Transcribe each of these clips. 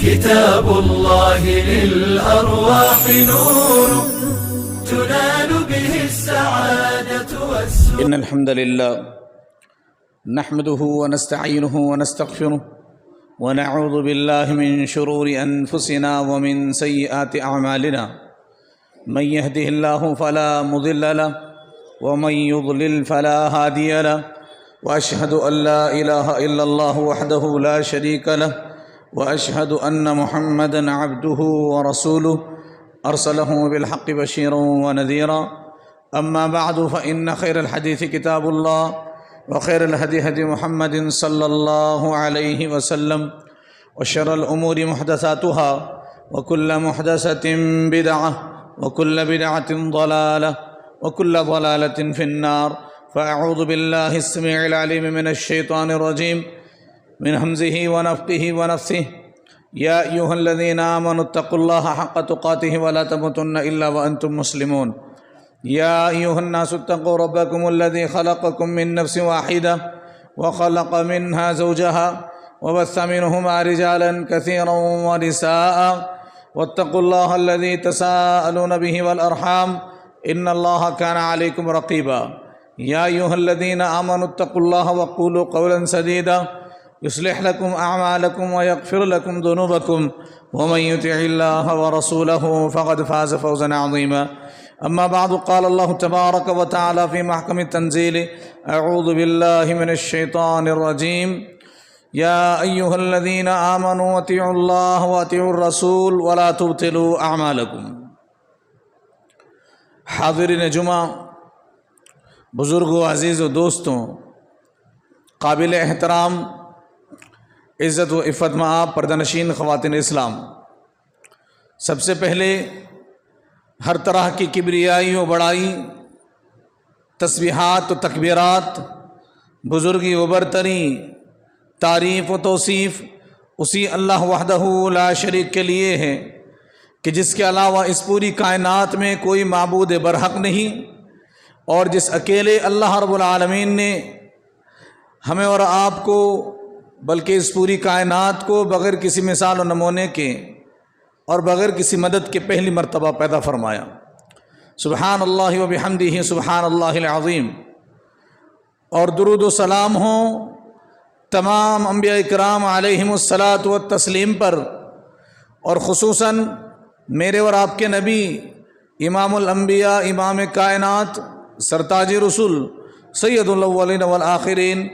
كتاب الله للأرواح نور تنال به السعادة والسرور. إن الحمد لله نحمده ونستعينه ونستغفره ونعوذ بالله من شرور أنفسنا ومن سيئات أعمالنا. من يهده الله فلا مضل له ومن يضلل فلا هادي له، وأشهد أن لا إله إلا الله وحده لا شريك له، وأشهد أن محمدًا عبده ورسوله أرسله بالحق بشيرا ونذيرا. أما بعد فإن خير الحديث كتاب الله، وخير الهدي هدي محمد صلى الله عليه وسلم، وشر الأمور محدثاتها، وكل محدثة بدعة، وكل بدعة ضلالة، وكل ضلالة في النار. فأعوذ بالله السميع العليم من الشيطان الرجيم من همزه ونفخه ونفثه. يا أيها الذين آمنوا اتقوا الله حق تقاته ولا تموتن إلا وأنتم مسلمون. يا أيها الناس اتقوا ربكم الذي خلقكم من نفس واحدة وخلق منها زوجها وبث منهما رجالا كثيرا ونساء، واتقوا الله الذي تساءلون به والأرحام إن الله كان عليكم رقيبا. يا أيها الذين آمنوا اتقوا الله وقولوا قولا سديدا يصلح لكم أعمالكم ويغفر لكم ذنوبكم، ومن يطع الله ورسوله فقد فاز فوزا عظيما. أما بعد، قال الله تبارك وتعالى في محكم التنزيل: أعوذ بالله من الشيطان الرجيم. يا أيها الذين آمنوا أطيعوا الله وأطيعوا الرسول ولا تبطلوا أعمالكم. حاضرین جمعہ، بزرگوں، عزیز و دوستوں، قابل احترام، عزت و عفت مآب پردہ نشین خواتین اسلام، سب سے پہلے ہر طرح کی کبریائی و بڑائی، تسبیحات و تکبیرات، بزرگی و برتری، تعریف و توصیف اسی اللہ وحدہ لا شریک کے لیے ہے کہ جس کے علاوہ اس پوری کائنات میں کوئی معبود برحق نہیں، اور جس اکیلے اللہ رب العالمین نے ہمیں اور آپ کو، بلکہ اس پوری کائنات کو بغیر کسی مثال و نمونے کے اور بغیر کسی مدد کے پہلی مرتبہ پیدا فرمایا. سبحان اللہ و بحمدہ سبحان اللہ العظیم. اور درود و سلام ہوں تمام انبیاء اکرام علیہم الصلاۃ والتسلیم پر، اور خصوصاً میرے اور آپ کے نبی، امام الانبیاء، امام کائنات، سرتاج رسول، سید الاولین والآخرین،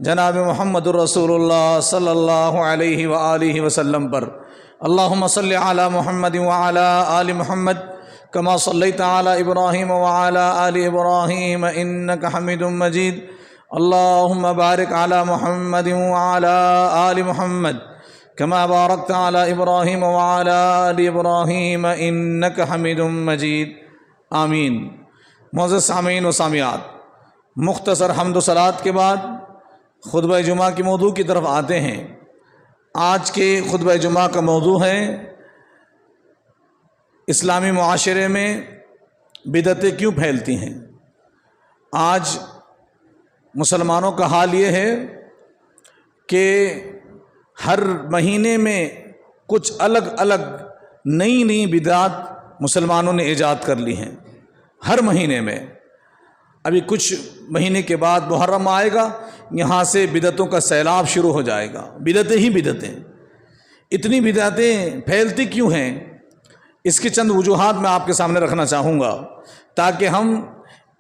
جناب محمد الرسول اللہ صلی اللہ علیہ وآلہ وسلم پر. اللہم صلی علی محمد وعلی آل محمد کما صلیت علی ابراہیم وعلی آل ابراہیم انک حمید مجید. اللہم بارک علی محمد وعلی آل محمد کما بارکت علی ابراہیم وعلی آل ابراہیم انک حمید مجید. آمین. معزز سامعین و سامعات، مختصر حمد و صلوات کے بعد خطبہ جمعہ کی موضوع کی طرف آتے ہیں. آج کے خطبہ جمعہ کا موضوع ہے اسلامی معاشرے میں بدعتیں کیوں پھیلتی ہیں. آج مسلمانوں کا حال یہ ہے کہ ہر مہینے میں کچھ الگ الگ نئی بدعات مسلمانوں نے ایجاد کر لی ہیں. ہر مہینے میں، ابھی کچھ مہینے کے بعد محرم آئے گا، یہاں سے بدعتوں کا سیلاب شروع ہو جائے گا. بدعتیں ہی بدعتیں. اتنی بدعتیں پھیلتی کیوں ہیں؟ اس کی چند وجوہات میں آپ کے سامنے رکھنا چاہوں گا تاکہ ہم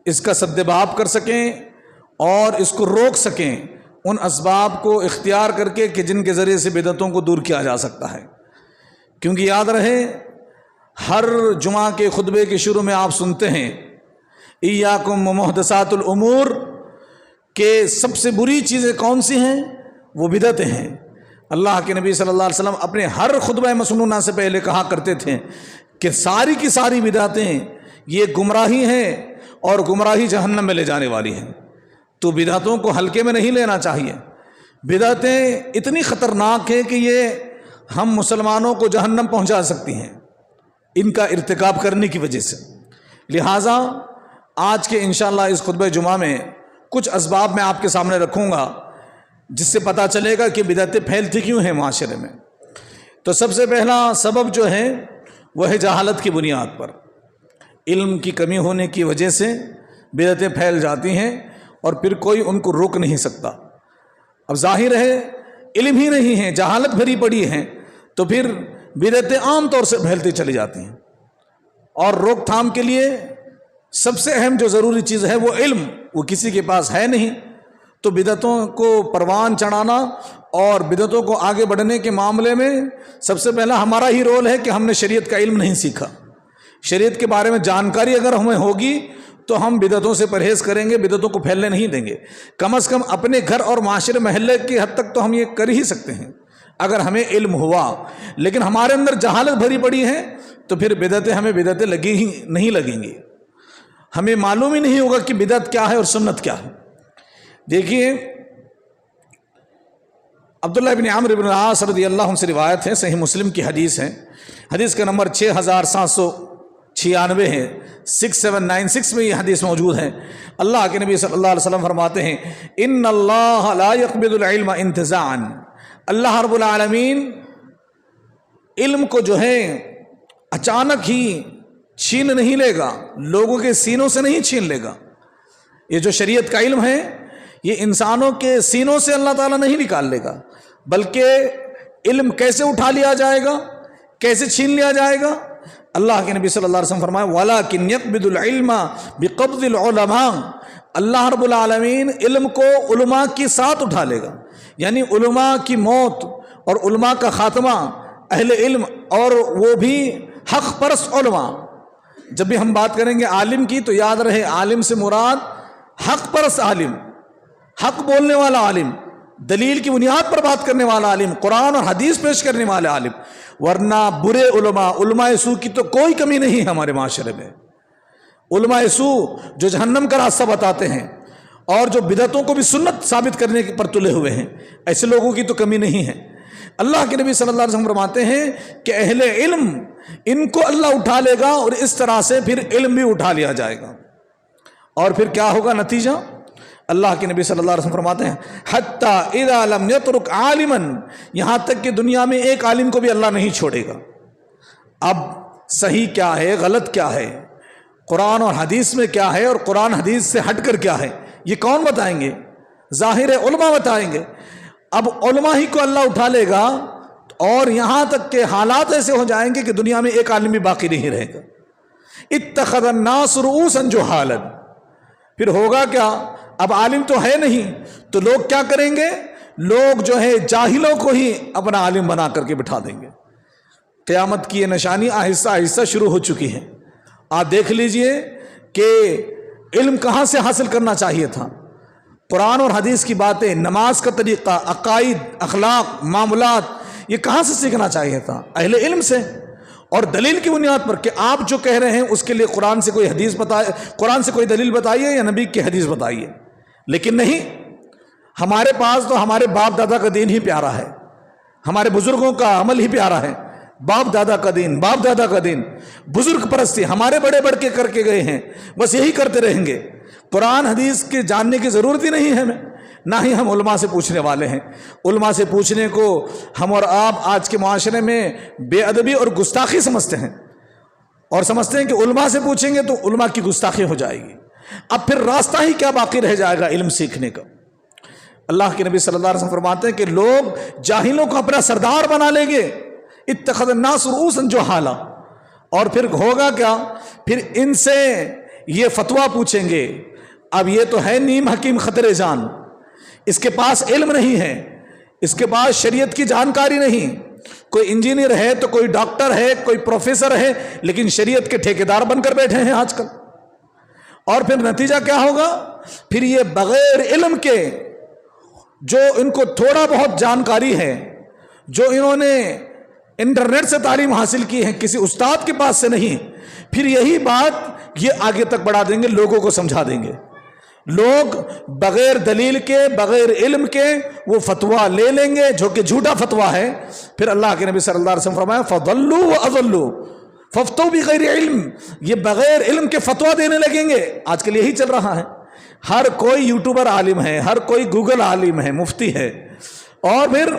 اس کا سدباب کر سکیں اور اس کو روک سکیں، ان اسباب کو اختیار کر کے کہ جن کے ذریعے سے بدعتوں کو دور کیا جا سکتا ہے. کیونکہ یاد رہے، ہر جمعہ کے خطبے کے شروع میں آپ سنتے ہیں ایاکم ومحدثات الامور، کہ سب سے بری چیزیں کون سی ہیں؟ وہ بدعتیں ہیں. اللہ کے نبی صلی اللہ علیہ وسلم اپنے ہر خطبہ مسنونہ سے پہلے کہا کرتے تھے کہ ساری کی ساری بدعتیں یہ گمراہی ہیں اور گمراہی جہنم میں لے جانے والی ہیں. تو بدعتوں کو ہلکے میں نہیں لینا چاہیے. بدعتیں اتنی خطرناک ہیں کہ یہ ہم مسلمانوں کو جہنم پہنچا سکتی ہیں ان کا ارتکاب کرنے کی وجہ سے. لہٰذا آج کے انشاءاللہ اس خطبہ جمعہ میں کچھ اسباب میں آپ کے سامنے رکھوں گا جس سے پتہ چلے گا کہ بدعتیں پھیلتی کیوں ہیں معاشرے میں. تو سب سے پہلا سبب جو ہے وہ ہے جہالت کی بنیاد پر، علم کی کمی ہونے کی وجہ سے بدعتیں پھیل جاتی ہیں اور پھر کوئی ان کو روک نہیں سکتا۔ اب ظاہر ہے علم ہی نہیں ہے، جہالت بھری پڑی ہے، تو پھر بدعتیں عام طور سے پھیلتی چلی جاتی ہیں۔ اور روک تھام کے لیے سب سے اہم جو ضروری چیز ہے وہ علم، وہ کسی کے پاس ہے نہیں، تو بدعتوں کو پروان چڑھانا اور بدعتوں کو آگے بڑھنے کے معاملے میں سب سے پہلا ہمارا ہی رول ہے کہ ہم نے شریعت کا علم نہیں سیکھا۔ شریعت کے بارے میں جانکاری اگر ہمیں ہوگی تو ہم بدعتوں سے پرہیز کریں گے، بدعتوں کو پھیلنے نہیں دیں گے۔ کم از کم اپنے گھر اور معاشرے محلے کی حد تک تو ہم یہ کر ہی سکتے ہیں اگر ہمیں علم ہوا، لیکن ہمارے اندر جہالت بھری پڑی ہے تو پھر ہمیں بدعتیں لگی ہی نہیں لگیں گی، ہمیں معلوم ہی نہیں ہوگا کہ بدعت کیا ہے اور سنت کیا ہے۔ دیکھیے عبداللہ بن عمرو بن العاص رضی اللہ عنہ سے روایت ہے، صحیح مسلم کی حدیث ہے، حدیث کا نمبر 6796 ہے، 6796 میں یہ حدیث موجود ہے۔ اللہ کے نبی صلی اللہ علیہ وسلم فرماتے ہیں ان اللہ لا يقبض العلم انتزاعا، اللہ رب العالمین علم کو جو ہے اچانک ہی چھین نہیں لے گا، لوگوں کے سینوں سے نہیں چھین لے گا۔ یہ جو شریعت کا علم ہے یہ انسانوں کے سینوں سے اللہ تعالیٰ نہیں نکال لے گا، بلکہ علم کیسے اٹھا لیا جائے گا، کیسے چھین لیا جائے گا؟ اللہ کے نبی صلی اللہ علیہ وسلم فرمایا وَلَكِنْ يَقْبِضُ الْعِلْمَ بِقَبْضِ الْعُلَمَاءِ، اللہ رب العالمین علم کو علماء کے ساتھ اٹھا لے گا، یعنی علماء کی موت اور علماء کا خاتمہ، اہل علم اور وہ بھی حق پرست علماء۔ جب بھی ہم بات کریں گے عالم کی تو یاد رہے عالم سے مراد حق پرست عالم، حق بولنے والا عالم، دلیل کی بنیاد پر بات کرنے والا عالم، قرآن اور حدیث پیش کرنے والا عالم، ورنہ برے علماء سو کی تو کوئی کمی نہیں ہے ہمارے معاشرے میں۔ علماء سو جو جہنم کا راستہ بتاتے ہیں اور جو بدعتوں کو بھی سنت ثابت کرنے پر تلے ہوئے ہیں، ایسے لوگوں کی تو کمی نہیں ہے۔ اللہ کے نبی صلی اللہ علیہ وسلم فرماتے ہیں کہ اہل علم ان کو اللہ اٹھا لے گا اور اس طرح سے پھر علم بھی اٹھا لیا جائے گا، اور پھر کیا ہوگا نتیجہ؟ اللہ کے نبی صلی اللہ علیہ وسلم فرماتے ہیں حتی اذا لم یترک عالما، یہاں تک کہ دنیا میں ایک عالم کو بھی اللہ نہیں چھوڑے گا۔ اب صحیح کیا ہے، غلط کیا ہے، قرآن اور حدیث میں کیا ہے اور قرآن حدیث سے ہٹ کر کیا ہے، یہ کون بتائیں گے؟ ظاہر ہے علماء بتائیں گے۔ اب علماء ہی کو اللہ اٹھا لے گا اور یہاں تک کہ حالات ایسے ہو جائیں گے کہ دنیا میں ایک عالم بھی باقی نہیں رہے گا۔ اتخذ الناس رؤوسا جہالا، پھر ہوگا کیا؟ اب عالم تو ہے نہیں تو لوگ کیا کریں گے؟ لوگ جو ہے جاہلوں کو ہی اپنا عالم بنا کر کے بٹھا دیں گے۔ قیامت کی یہ نشانی آہستہ آہستہ شروع ہو چکی ہے۔ آپ دیکھ لیجئے کہ علم کہاں سے حاصل کرنا چاہیے تھا، قرآن اور حدیث کی باتیں، نماز کا طریقہ، عقائد، اخلاق، معاملات، یہ کہاں سے سیکھنا چاہیے تھا؟ اہل علم سے، اور دلیل کی بنیاد پر کہ آپ جو کہہ رہے ہیں اس کے لیے قرآن سے کوئی حدیث بتائے، قرآن سے کوئی دلیل بتائیے یا نبی کی حدیث بتائیے۔ لیکن نہیں، ہمارے پاس تو ہمارے باپ دادا کا دین ہی پیارا ہے، ہمارے بزرگوں کا عمل ہی پیارا ہے، باپ دادا کا دین، باپ دادا کا دین، بزرگ پرستی ہمارے بڑے بڑھ کے کر کے گئے ہیں، بس یہی کرتے رہیں گے۔ قرآن حدیث کے جاننے کی ضرورت ہی نہیں ہے ہمیں، نہ ہی ہم علماء سے پوچھنے والے ہیں۔ علماء سے پوچھنے کو ہم اور آپ آج کے معاشرے میں بے ادبی اور گستاخی سمجھتے ہیں، اور سمجھتے ہیں کہ علماء سے پوچھیں گے تو علماء کی گستاخی ہو جائے گی، اب پھر راستہ ہی کیا باقی رہ جائے گا علم سیکھنے کا؟ اللہ کے نبی صلی اللہ علیہ وسلم فرماتے ہیں کہ لوگ جاہلوں کو اپنا سردار بنا لیں گے، اتخذ الناس رؤوسا جہالا، اور پھر ہوگا کیا؟ پھر ان سے یہ فتویٰ پوچھیں گے۔ اب یہ تو ہے نیم حکیم خطر جان، اس کے پاس علم نہیں ہے، اس کے پاس شریعت کی جانکاری نہیں، کوئی انجینئر ہے تو کوئی ڈاکٹر ہے، کوئی پروفیسر ہے، لیکن شریعت کے ٹھیکیدار بن کر بیٹھے ہیں آج کل۔ اور پھر نتیجہ کیا ہوگا؟ پھر یہ بغیر علم کے، جو ان کو تھوڑا بہت جانکاری ہے، جو انہوں نے انٹرنیٹ سے تعلیم حاصل کی ہے، کسی استاد کے پاس سے نہیں، پھر یہی بات یہ آگے تک بڑھا دیں گے، لوگوں کو سمجھا دیں گے۔ لوگ بغیر دلیل کے، بغیر علم کے وہ فتویٰ لے لیں گے جو کہ جھوٹا فتویٰ ہے۔ پھر اللہ کے نبی صلی اللہ علیہ وسلم فرمایا فَضَلُّوا وَأَضَلُّوا فَافْتَوْا بِغَيْرِ عِلْمٍ، یہ بغیر علم کے فتویٰ دینے لگیں گے۔ آج کل یہی چل رہا ہے، ہر کوئی یوٹیوبر عالم ہے، ہر کوئی گوگل عالم ہے، مفتی ہے، اور پھر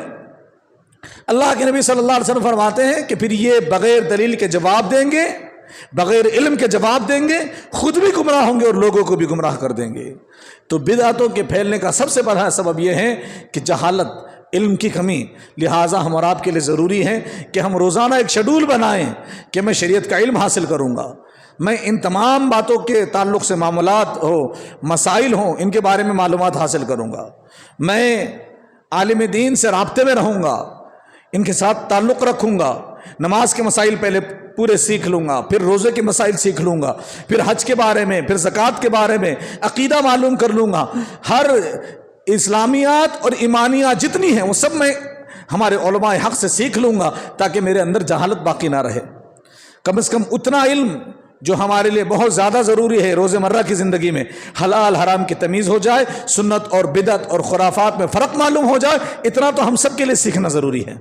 اللہ کے نبی صلی اللہ علیہ وسلم فرماتے ہیں کہ پھر یہ بغیر دلیل کے جواب دیں گے، بغیر علم کے جواب دیں گے، خود بھی گمراہ ہوں گے اور لوگوں کو بھی گمراہ کر دیں گے۔ تو بدعتوں کے پھیلنے کا سب سے بڑا سبب یہ ہے کہ جہالت، علم کی کمی۔ لہٰذا ہم اور آپ کے لیے ضروری ہے کہ ہم روزانہ ایک شیڈول بنائیں کہ میں شریعت کا علم حاصل کروں گا، میں ان تمام باتوں کے تعلق سے معاملات ہو، مسائل ہوں، ان کے بارے میں معلومات حاصل کروں گا، میں عالم دین سے رابطے میں رہوں گا، ان کے ساتھ تعلق رکھوں گا، نماز کے مسائل پہلے پورے سیکھ لوں گا، پھر روزے کے مسائل سیکھ لوں گا، پھر حج کے بارے میں، پھر زکوٰۃ کے بارے میں عقیدہ معلوم کر لوں گا، ہر اسلامیات اور ایمانیات جتنی ہیں وہ سب میں ہمارے علماء حق سے سیکھ لوں گا تاکہ میرے اندر جہالت باقی نہ رہے۔ کم از کم اتنا علم جو ہمارے لیے بہت زیادہ ضروری ہے روزمرہ کی زندگی میں، حلال حرام کی تمیز ہو جائے، سنت اور بدعت اور خرافات میں فرق معلوم ہو جائے، اتنا تو ہم سب کے لیے سیکھنا ضروری ہے۔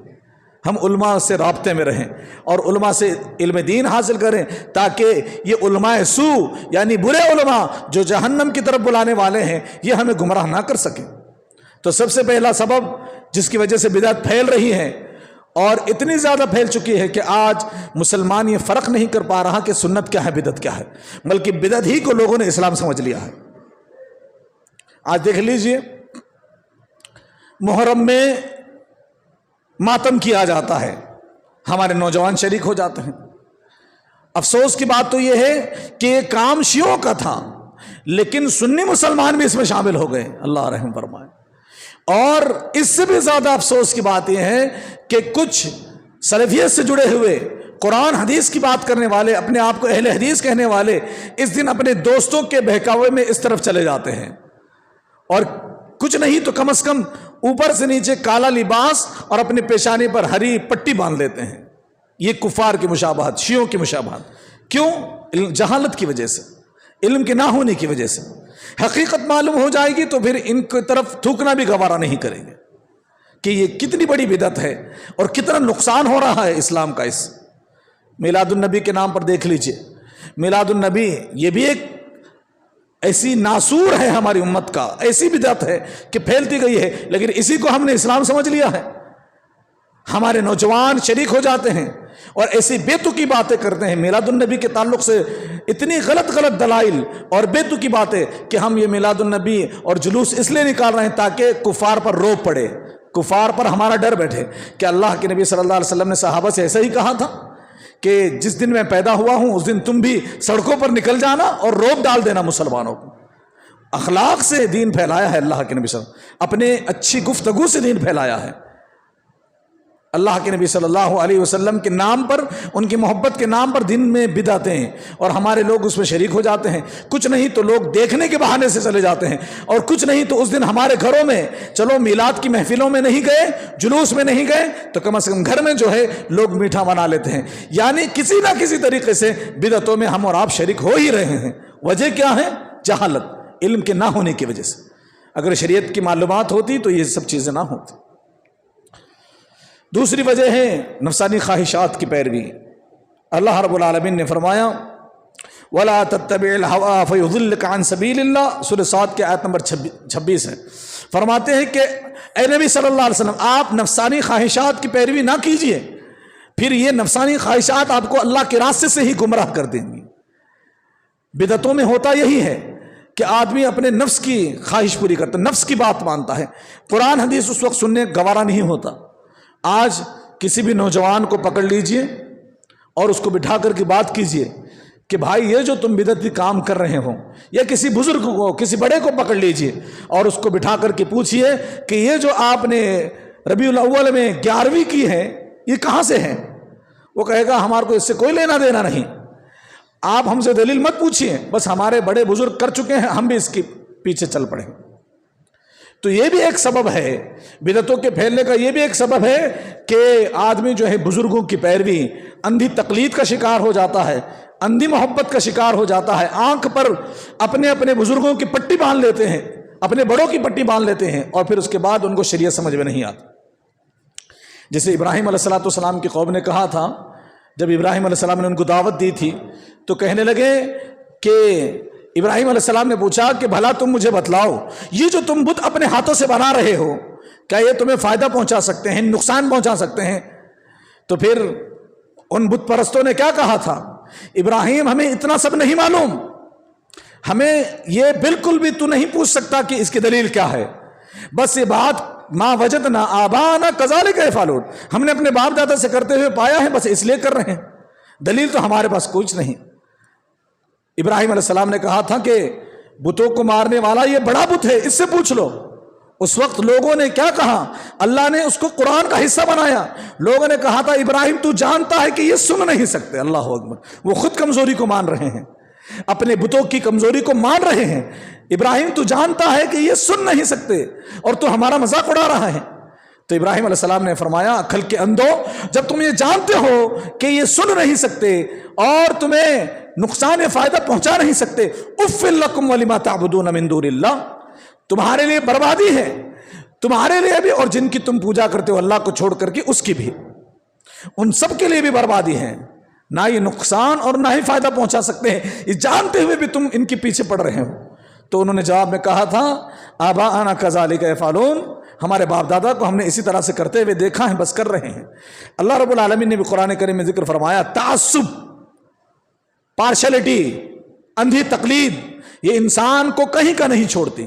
ہم علماء سے رابطے میں رہیں اور علماء سے علم دین حاصل کریں تاکہ یہ علماء سو یعنی برے علماء جو جہنم کی طرف بلانے والے ہیں یہ ہمیں گمراہ نہ کر سکیں۔ تو سب سے پہلا سبب جس کی وجہ سے بدعت پھیل رہی ہے اور اتنی زیادہ پھیل چکی ہے کہ آج مسلمان یہ فرق نہیں کر پا رہا کہ سنت کیا ہے بدعت کیا ہے، بلکہ بدعت ہی کو لوگوں نے اسلام سمجھ لیا ہے۔ آج دیکھ لیجئے محرم میں ماتم کیا جاتا ہے، ہمارے نوجوان شریک ہو جاتے ہیں۔ افسوس کی بات تو یہ ہے کہ یہ کام شیعوں کا تھا لیکن سنی مسلمان بھی اس میں شامل ہو گئے، اللہ رحم فرمائے۔ اور اس سے بھی زیادہ افسوس کی بات یہ ہے کہ کچھ سلفیت سے جڑے ہوئے قرآن حدیث کی بات کرنے والے، اپنے آپ کو اہل حدیث کہنے والے، اس دن اپنے دوستوں کے بہکاوے میں اس طرف چلے جاتے ہیں اور کچھ نہیں تو کم از کم اوپر سے نیچے کالا لباس اور اپنے پیشانی پر ہری پٹی باندھ لیتے ہیں۔ یہ کفار کی مشابہت، شیعوں کی مشابہت۔ کیوں؟ جہالت کی وجہ سے، علم کے نہ ہونے کی وجہ سے۔ حقیقت معلوم ہو جائے گی تو پھر ان کی طرف تھوکنا بھی گوارا نہیں کریں گے کہ یہ کتنی بڑی بدعت ہے اور کتنا نقصان ہو رہا ہے اسلام کا۔ اس میلاد النبی کے نام پر دیکھ لیجئے، میلاد النبی یہ بھی ایک ایسی ناسور ہے ہماری امت کا، ایسی بدعت ہے کہ پھیلتی گئی ہے، لیکن اسی کو ہم نے اسلام سمجھ لیا ہے۔ ہمارے نوجوان شریک ہو جاتے ہیں اور ایسی بے تکی باتیں کرتے ہیں میلاد النبی کے تعلق سے، اتنی غلط غلط دلائل اور بے تکی باتیں کہ ہم یہ میلاد النبی اور جلوس اس لیے نکال رہے ہیں تاکہ کفار پر روب پڑے، کفار پر ہمارا ڈر بیٹھے کہ اللہ کے نبی صلی اللہ علیہ وسلم نے صحابہ سے ایسا ہی کہا تھا کہ جس دن میں پیدا ہوا ہوں اس دن تم بھی سڑکوں پر نکل جانا اور روب ڈال دینا مسلمانوں کو۔ اخلاق سے دین پھیلایا ہے اللہ کے نبی صلی اللہ علیہ وسلم، اپنے اچھی گفتگو سے دین پھیلایا ہے۔ اللہ کے نبی صلی اللہ علیہ وسلم کے نام پر، ان کی محبت کے نام پر دن میں بدعتیں ہیں اور ہمارے لوگ اس میں شریک ہو جاتے ہیں۔ کچھ نہیں تو لوگ دیکھنے کے بہانے سے چلے جاتے ہیں، اور کچھ نہیں تو اس دن ہمارے گھروں میں چلو میلاد کی محفلوں میں نہیں گئے، جلوس میں نہیں گئے تو کم از کم گھر میں جو ہے لوگ میٹھا بنا لیتے ہیں۔ یعنی کسی نہ کسی طریقے سے بدعتوں میں ہم اور آپ شریک ہو ہی رہے ہیں۔ وجہ کیا ہے؟ جہالت، علم کے نہ ہونے کی وجہ سے۔ اگر شریعت کی معلومات ہوتی تو یہ سب چیزیں نہ ہوتی۔ دوسری وجہ ہے نفسانی خواہشات کی پیروی۔ اللہ رب العالمین نے فرمایا وَلَا تَتَّبِعِ الْهَوَىٰ فَيُضِلِّكَ عَنْ سَبِيلِ اللَّهِ، سورہ 7 کے آیت نمبر 26 ہے۔ فرماتے ہیں کہ اے نبی صلی اللہ علیہ وسلم آپ نفسانی خواہشات کی پیروی نہ کیجئے، پھر یہ نفسانی خواہشات آپ کو اللہ کے راستے سے ہی گمراہ کر دیں گی۔ بدعتوں میں ہوتا یہی ہے کہ آدمی اپنے نفس کی خواہش پوری کرتا ہے، نفس کی بات مانتا ہے، قرآن حدیث اس وقت سننے گوارا نہیں ہوتا۔ آج کسی بھی نوجوان کو پکڑ لیجئے اور اس کو بٹھا کر کے بات کیجئے کہ بھائی یہ جو تم بدعتی کام کر رہے ہو، یا کسی بزرگ کو، کسی بڑے کو پکڑ لیجئے اور اس کو بٹھا کر کے پوچھئے کہ یہ جو آپ نے ربیع الاول میں 11ویں کی ہے یہ کہاں سے ہے؟ وہ کہے گا ہمارے کو اس سے کوئی لینا دینا نہیں، آپ ہم سے دلیل مت پوچھئے، بس ہمارے بڑے بزرگ کر چکے ہیں، ہم بھی اس کے پیچھے چل پڑیں۔ تو یہ بھی ایک سبب ہے بدعتوں کے پھیلنے کا، یہ بھی ایک سبب ہے کہ آدمی جو ہے بزرگوں کی پیروی، اندھی تقلید کا شکار ہو جاتا ہے، اندھی محبت کا شکار ہو جاتا ہے، آنکھ پر اپنے اپنے بزرگوں کی پٹی باندھ لیتے ہیں، اپنے بڑوں کی پٹی باندھ لیتے ہیں، اور پھر اس کے بعد ان کو شریعت سمجھ میں نہیں آتی۔ جیسے ابراہیم علیہ السلام کی قوم نے کہا تھا، جب ابراہیم علیہ السلام نے ان کو دعوت دی تھی تو کہنے لگے کہ ابراہیم علیہ السلام نے پوچھا کہ بھلا تم مجھے بتلاؤ یہ جو تم بت اپنے ہاتھوں سے بنا رہے ہو کیا یہ تمہیں فائدہ پہنچا سکتے ہیں نقصان پہنچا سکتے ہیں؟ تو پھر ان بت پرستوں نے کیا کہا تھا؟ ابراہیم ہمیں اتنا سب نہیں معلوم، ہمیں یہ بالکل بھی تو نہیں پوچھ سکتا کہ اس کی دلیل کیا ہے، بس یہ بات ما وجدنا آباءنا کذالک یفعلون، ہم نے اپنے باپ دادا سے کرتے ہوئے پایا ہے، بس اس لیے کر رہے ہیں، دلیل تو ہمارے پاس کچھ نہیں۔ ابراہیم علیہ السلام نے کہا تھا کہ بتوں کو مارنے والا یہ بڑا بت ہے، اس سے پوچھ لو۔ اس وقت لوگوں نے کیا کہا؟ اللہ نے اس کو قرآن کا حصہ بنایا۔ لوگوں نے کہا تھا ابراہیم تو جانتا ہے کہ یہ سن نہیں سکتے، اللہ اکبر، وہ خود کمزوری کو مان رہے ہیں، اپنے بتوں کی کمزوری کو مان رہے ہیں۔ ابراہیم تو جانتا ہے کہ یہ سن نہیں سکتے اور تو ہمارا مذاق اڑا رہا ہے۔ تو ابراہیم علیہ السلام نے فرمایا عقل کے اندھو، جب تم یہ جانتے ہو کہ یہ سن نہیں سکتے اور تمہیں نقصان یا فائدہ پہنچا نہیں سکتے، اف لکم ولما تعبدون من دون اللہ، تمہارے لیے بربادی ہے، تمہارے لیے بھی اور جن کی تم پوجا کرتے ہو اللہ کو چھوڑ کر کے اس کی بھی، ان سب کے لیے بھی بربادی ہے، نہ یہ نقصان اور نہ ہی فائدہ پہنچا سکتے ہیں، یہ جانتے ہوئے بھی تم ان کے پیچھے پڑ رہے ہو۔ تو انہوں نے جواب میں کہا تھا آباءنا کذالک یفعلون، ہمارے باپ دادا کو ہم نے اسی طرح سے کرتے ہوئے دیکھا ہے، بس کر رہے ہیں۔ اللہ رب العالمین نے بھی قرآن کریم میں ذکر فرمایا تعصب، پارشلٹی، اندھی تقلید، یہ انسان کو کہیں کا نہیں چھوڑتی،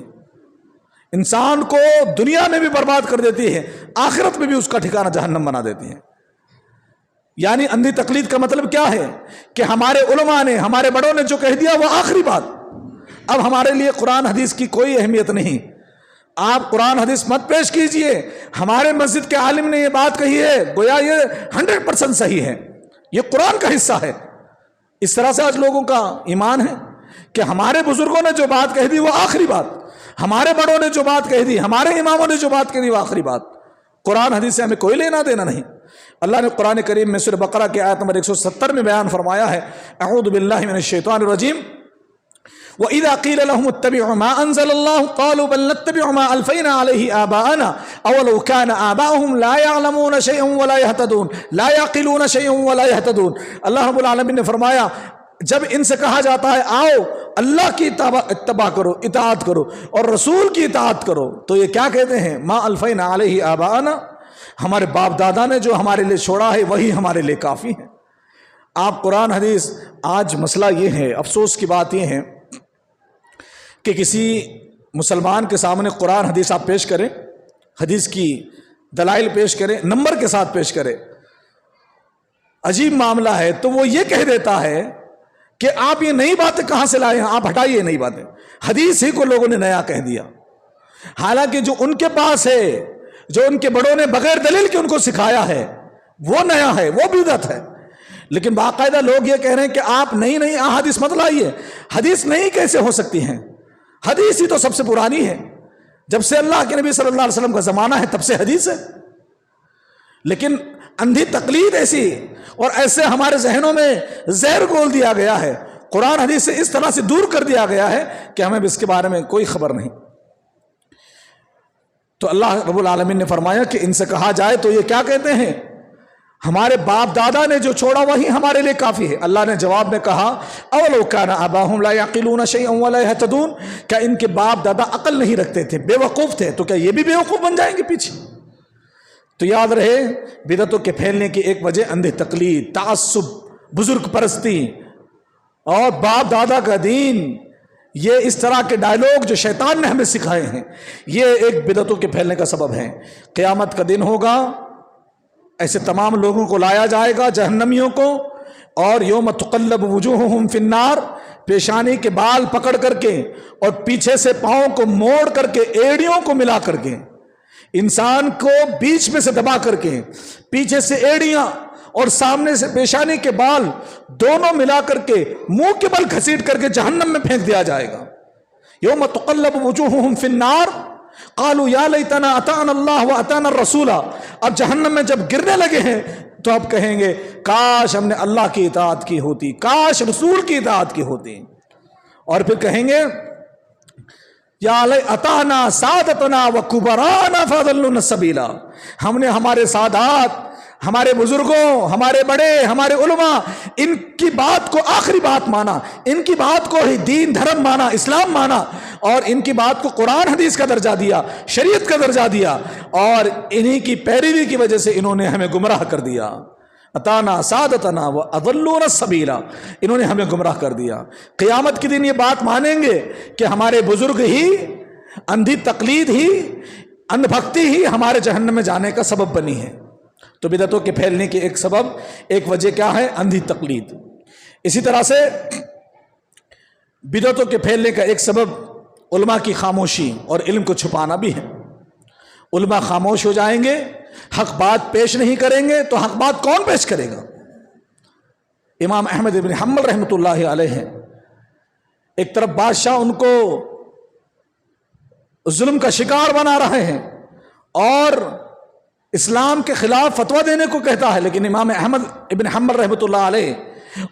انسان کو دنیا میں بھی برباد کر دیتی ہے، آخرت میں بھی اس کا ٹھکانہ جہنم بنا دیتی ہے۔ یعنی اندھی تقلید کا مطلب کیا ہے کہ ہمارے علماء نے، ہمارے بڑوں نے جو کہہ دیا وہ آخری بات، اب ہمارے لیے قرآن حدیث کی کوئی اہمیت نہیں، آپ قرآن حدیث مت پیش کیجئے، ہمارے مسجد کے عالم نے یہ بات کہی ہے گویا یہ 100% صحیح ہے، یہ قرآن کا حصہ ہے۔ اس طرح سے آج لوگوں کا ایمان ہے کہ ہمارے بزرگوں نے جو بات کہہ دی وہ آخری بات، ہمارے بڑوں نے جو بات کہہ دی، ہمارے اماموں نے جو بات کہہ دی وہ آخری بات، قرآن حدیث سے ہمیں کوئی لینا دینا نہیں۔ اللہ نے قرآن کریم میں سورہ بقرہ کی آیت نمبر 170 میں بیان فرمایا ہے اعوذ باللہ من الشیطان الرجیم وَإِذَا قِيلَ لَهُمُ اتَّبِعُوا مَا أَنزَلَ اللَّهُ قَالُوا بَلْ نَتَّبِعُ مَا أَلْفَيْنَا عَلَيْهِ آبَاءَنَا أَوَلَوْ كَانَ آبَاؤُهُمْ لَا يَعْلَمُونَ شَيْئًا وَلَا يَهْتَدُونَ لَا يَعْقِلُونَ شَيْئًا وَلَا يَهْتَدُونَ۔ اللہ رب العالمین نے فرمایا جب ان سے کہا جاتا ہے آؤ اللہ کی اتباع کرو، اطاعت کرو اور رسول کی اطاعت کرو، تو یہ کیا کہتے ہیں؟ ما الفینا علیہ آباءنا، ہمارے باپ دادا نے جو ہمارے لیے چھوڑا ہے وہی ہمارے لیے کافی ہے۔ آپ قرآن حدیث، آج مسئلہ یہ ہے، افسوس کی بات یہ ہے کہ کسی مسلمان کے سامنے قرآن حدیث آپ پیش کریں، حدیث کی دلائل پیش کریں، نمبر کے ساتھ پیش کریں، عجیب معاملہ ہے، تو وہ یہ کہہ دیتا ہے کہ آپ یہ نئی باتیں کہاں سے لائے ہیں، آپ ہٹائیے نئی باتیں، حدیث ہی کو لوگوں نے نیا کہہ دیا، حالانکہ جو ان کے پاس ہے، جو ان کے بڑوں نے بغیر دلیل کے ان کو سکھایا ہے وہ نیا ہے، وہ بدعت ہے۔ لیکن باقاعدہ لوگ یہ کہہ رہے ہیں کہ آپ نئی احادیث مت لائیے، حدیث نئی کیسے ہو سکتی ہیں، حدیث ہی تو سب سے پرانی ہے، جب سے اللہ کے نبی صلی اللہ علیہ وسلم کا زمانہ ہے تب سے حدیث ہے۔ لیکن اندھی تقلید ایسی اور ایسے ہمارے ذہنوں میں زہر گول دیا گیا ہے، قرآن حدیث سے اس طرح سے دور کر دیا گیا ہے کہ ہمیں اس کے بارے میں کوئی خبر نہیں۔ تو اللہ رب العالمین نے فرمایا کہ ان سے کہا جائے تو یہ کیا کہتے ہیں؟ ہمارے باپ دادا نے جو چھوڑا وہی ہمارے لیے کافی ہے۔ اللہ نے جواب میں کہا اولو کان آباؤہم لا یعقلون شیئا ولا یہتدون، کیا ان کے باپ دادا عقل نہیں رکھتے تھے، بے وقوف تھے، تو کیا یہ بھی بے وقوف بن جائیں گے پیچھے؟ تو یاد رہے بدعتوں کے پھیلنے کی ایک وجہ اندھی تقلید، تعصب، بزرگ پرستی اور باپ دادا کا دین، یہ اس طرح کے ڈائلوگ جو شیطان نے ہمیں سکھائے ہیں، یہ ایک بدعتوں کے پھیلنے کا سبب ہے۔ قیامت کا دن ہوگا، ایسے تمام لوگوں کو لایا جائے گا، جہنمیوں کو، اور یوم تقلب وجوہہم فی النار، پیشانی کے بال پکڑ کر کے اور پیچھے سے پاؤں کو موڑ کر کے، ایڑیوں کو ملا کر کے، انسان کو بیچ میں سے دبا کر کے، پیچھے سے ایڑیاں اور سامنے سے پیشانی کے بال دونوں ملا کر کے منہ کے بل گھسیٹ کر کے جہنم میں پھینک دیا جائے گا۔ یوم تقلب وجوہہم فی النار قالوا یا لیتنا اطعنا اللہ واطعنا الرسول، اب جہنم میں جب گرنے لگے ہیں تو اب کہیں گے کاش ہم نے اللہ کی اطاعت کی ہوتی، کاش رسول کی اطاعت کی ہوتی، اور پھر کہیں گے یا اطعنا سادتنا وکبرانا فضلونا السبیلا، ہم نے ہمارے سادات، ہمارے بزرگوں، ہمارے بڑے، ہمارے علماء، ان کی بات کو آخری بات مانا، ان کی بات کو ہی دین دھرم مانا، اسلام مانا، اور ان کی بات کو قرآن حدیث کا درجہ دیا، شریعت کا درجہ دیا، اور انہی کی پیروی کی وجہ سے انہوں نے ہمیں گمراہ کر دیا۔ اتانا سادتنا واضلونا السبیلا، انہوں نے ہمیں گمراہ کر دیا۔ قیامت کے دن یہ بات مانیں گے کہ ہمارے بزرگ ہی، اندھی تقلید ہی، اندھ بھکتی ہی ہمارے جہنم میں جانے کا سبب بنی ہے۔ تو بدعتوں کے پھیلنے کی ایک سبب، ایک وجہ کیا ہے؟ اندھی تقلید۔ اسی طرح سے بدعتوں کے پھیلنے کا ایک سبب علماء کی خاموشی اور علم کو چھپانا بھی ہے۔ علماء خاموش ہو جائیں گے، حق بات پیش نہیں کریں گے، تو حق بات کون پیش کرے گا؟ امام احمد بن حنبل رحمۃ اللہ علیہ ہیں، ایک طرف بادشاہ ان کو ظلم کا شکار بنا رہے ہیں اور اسلام کے خلاف فتویٰ دینے کو کہتا ہے، لیکن امام احمد ابن حنبل رحمۃ اللہ علیہ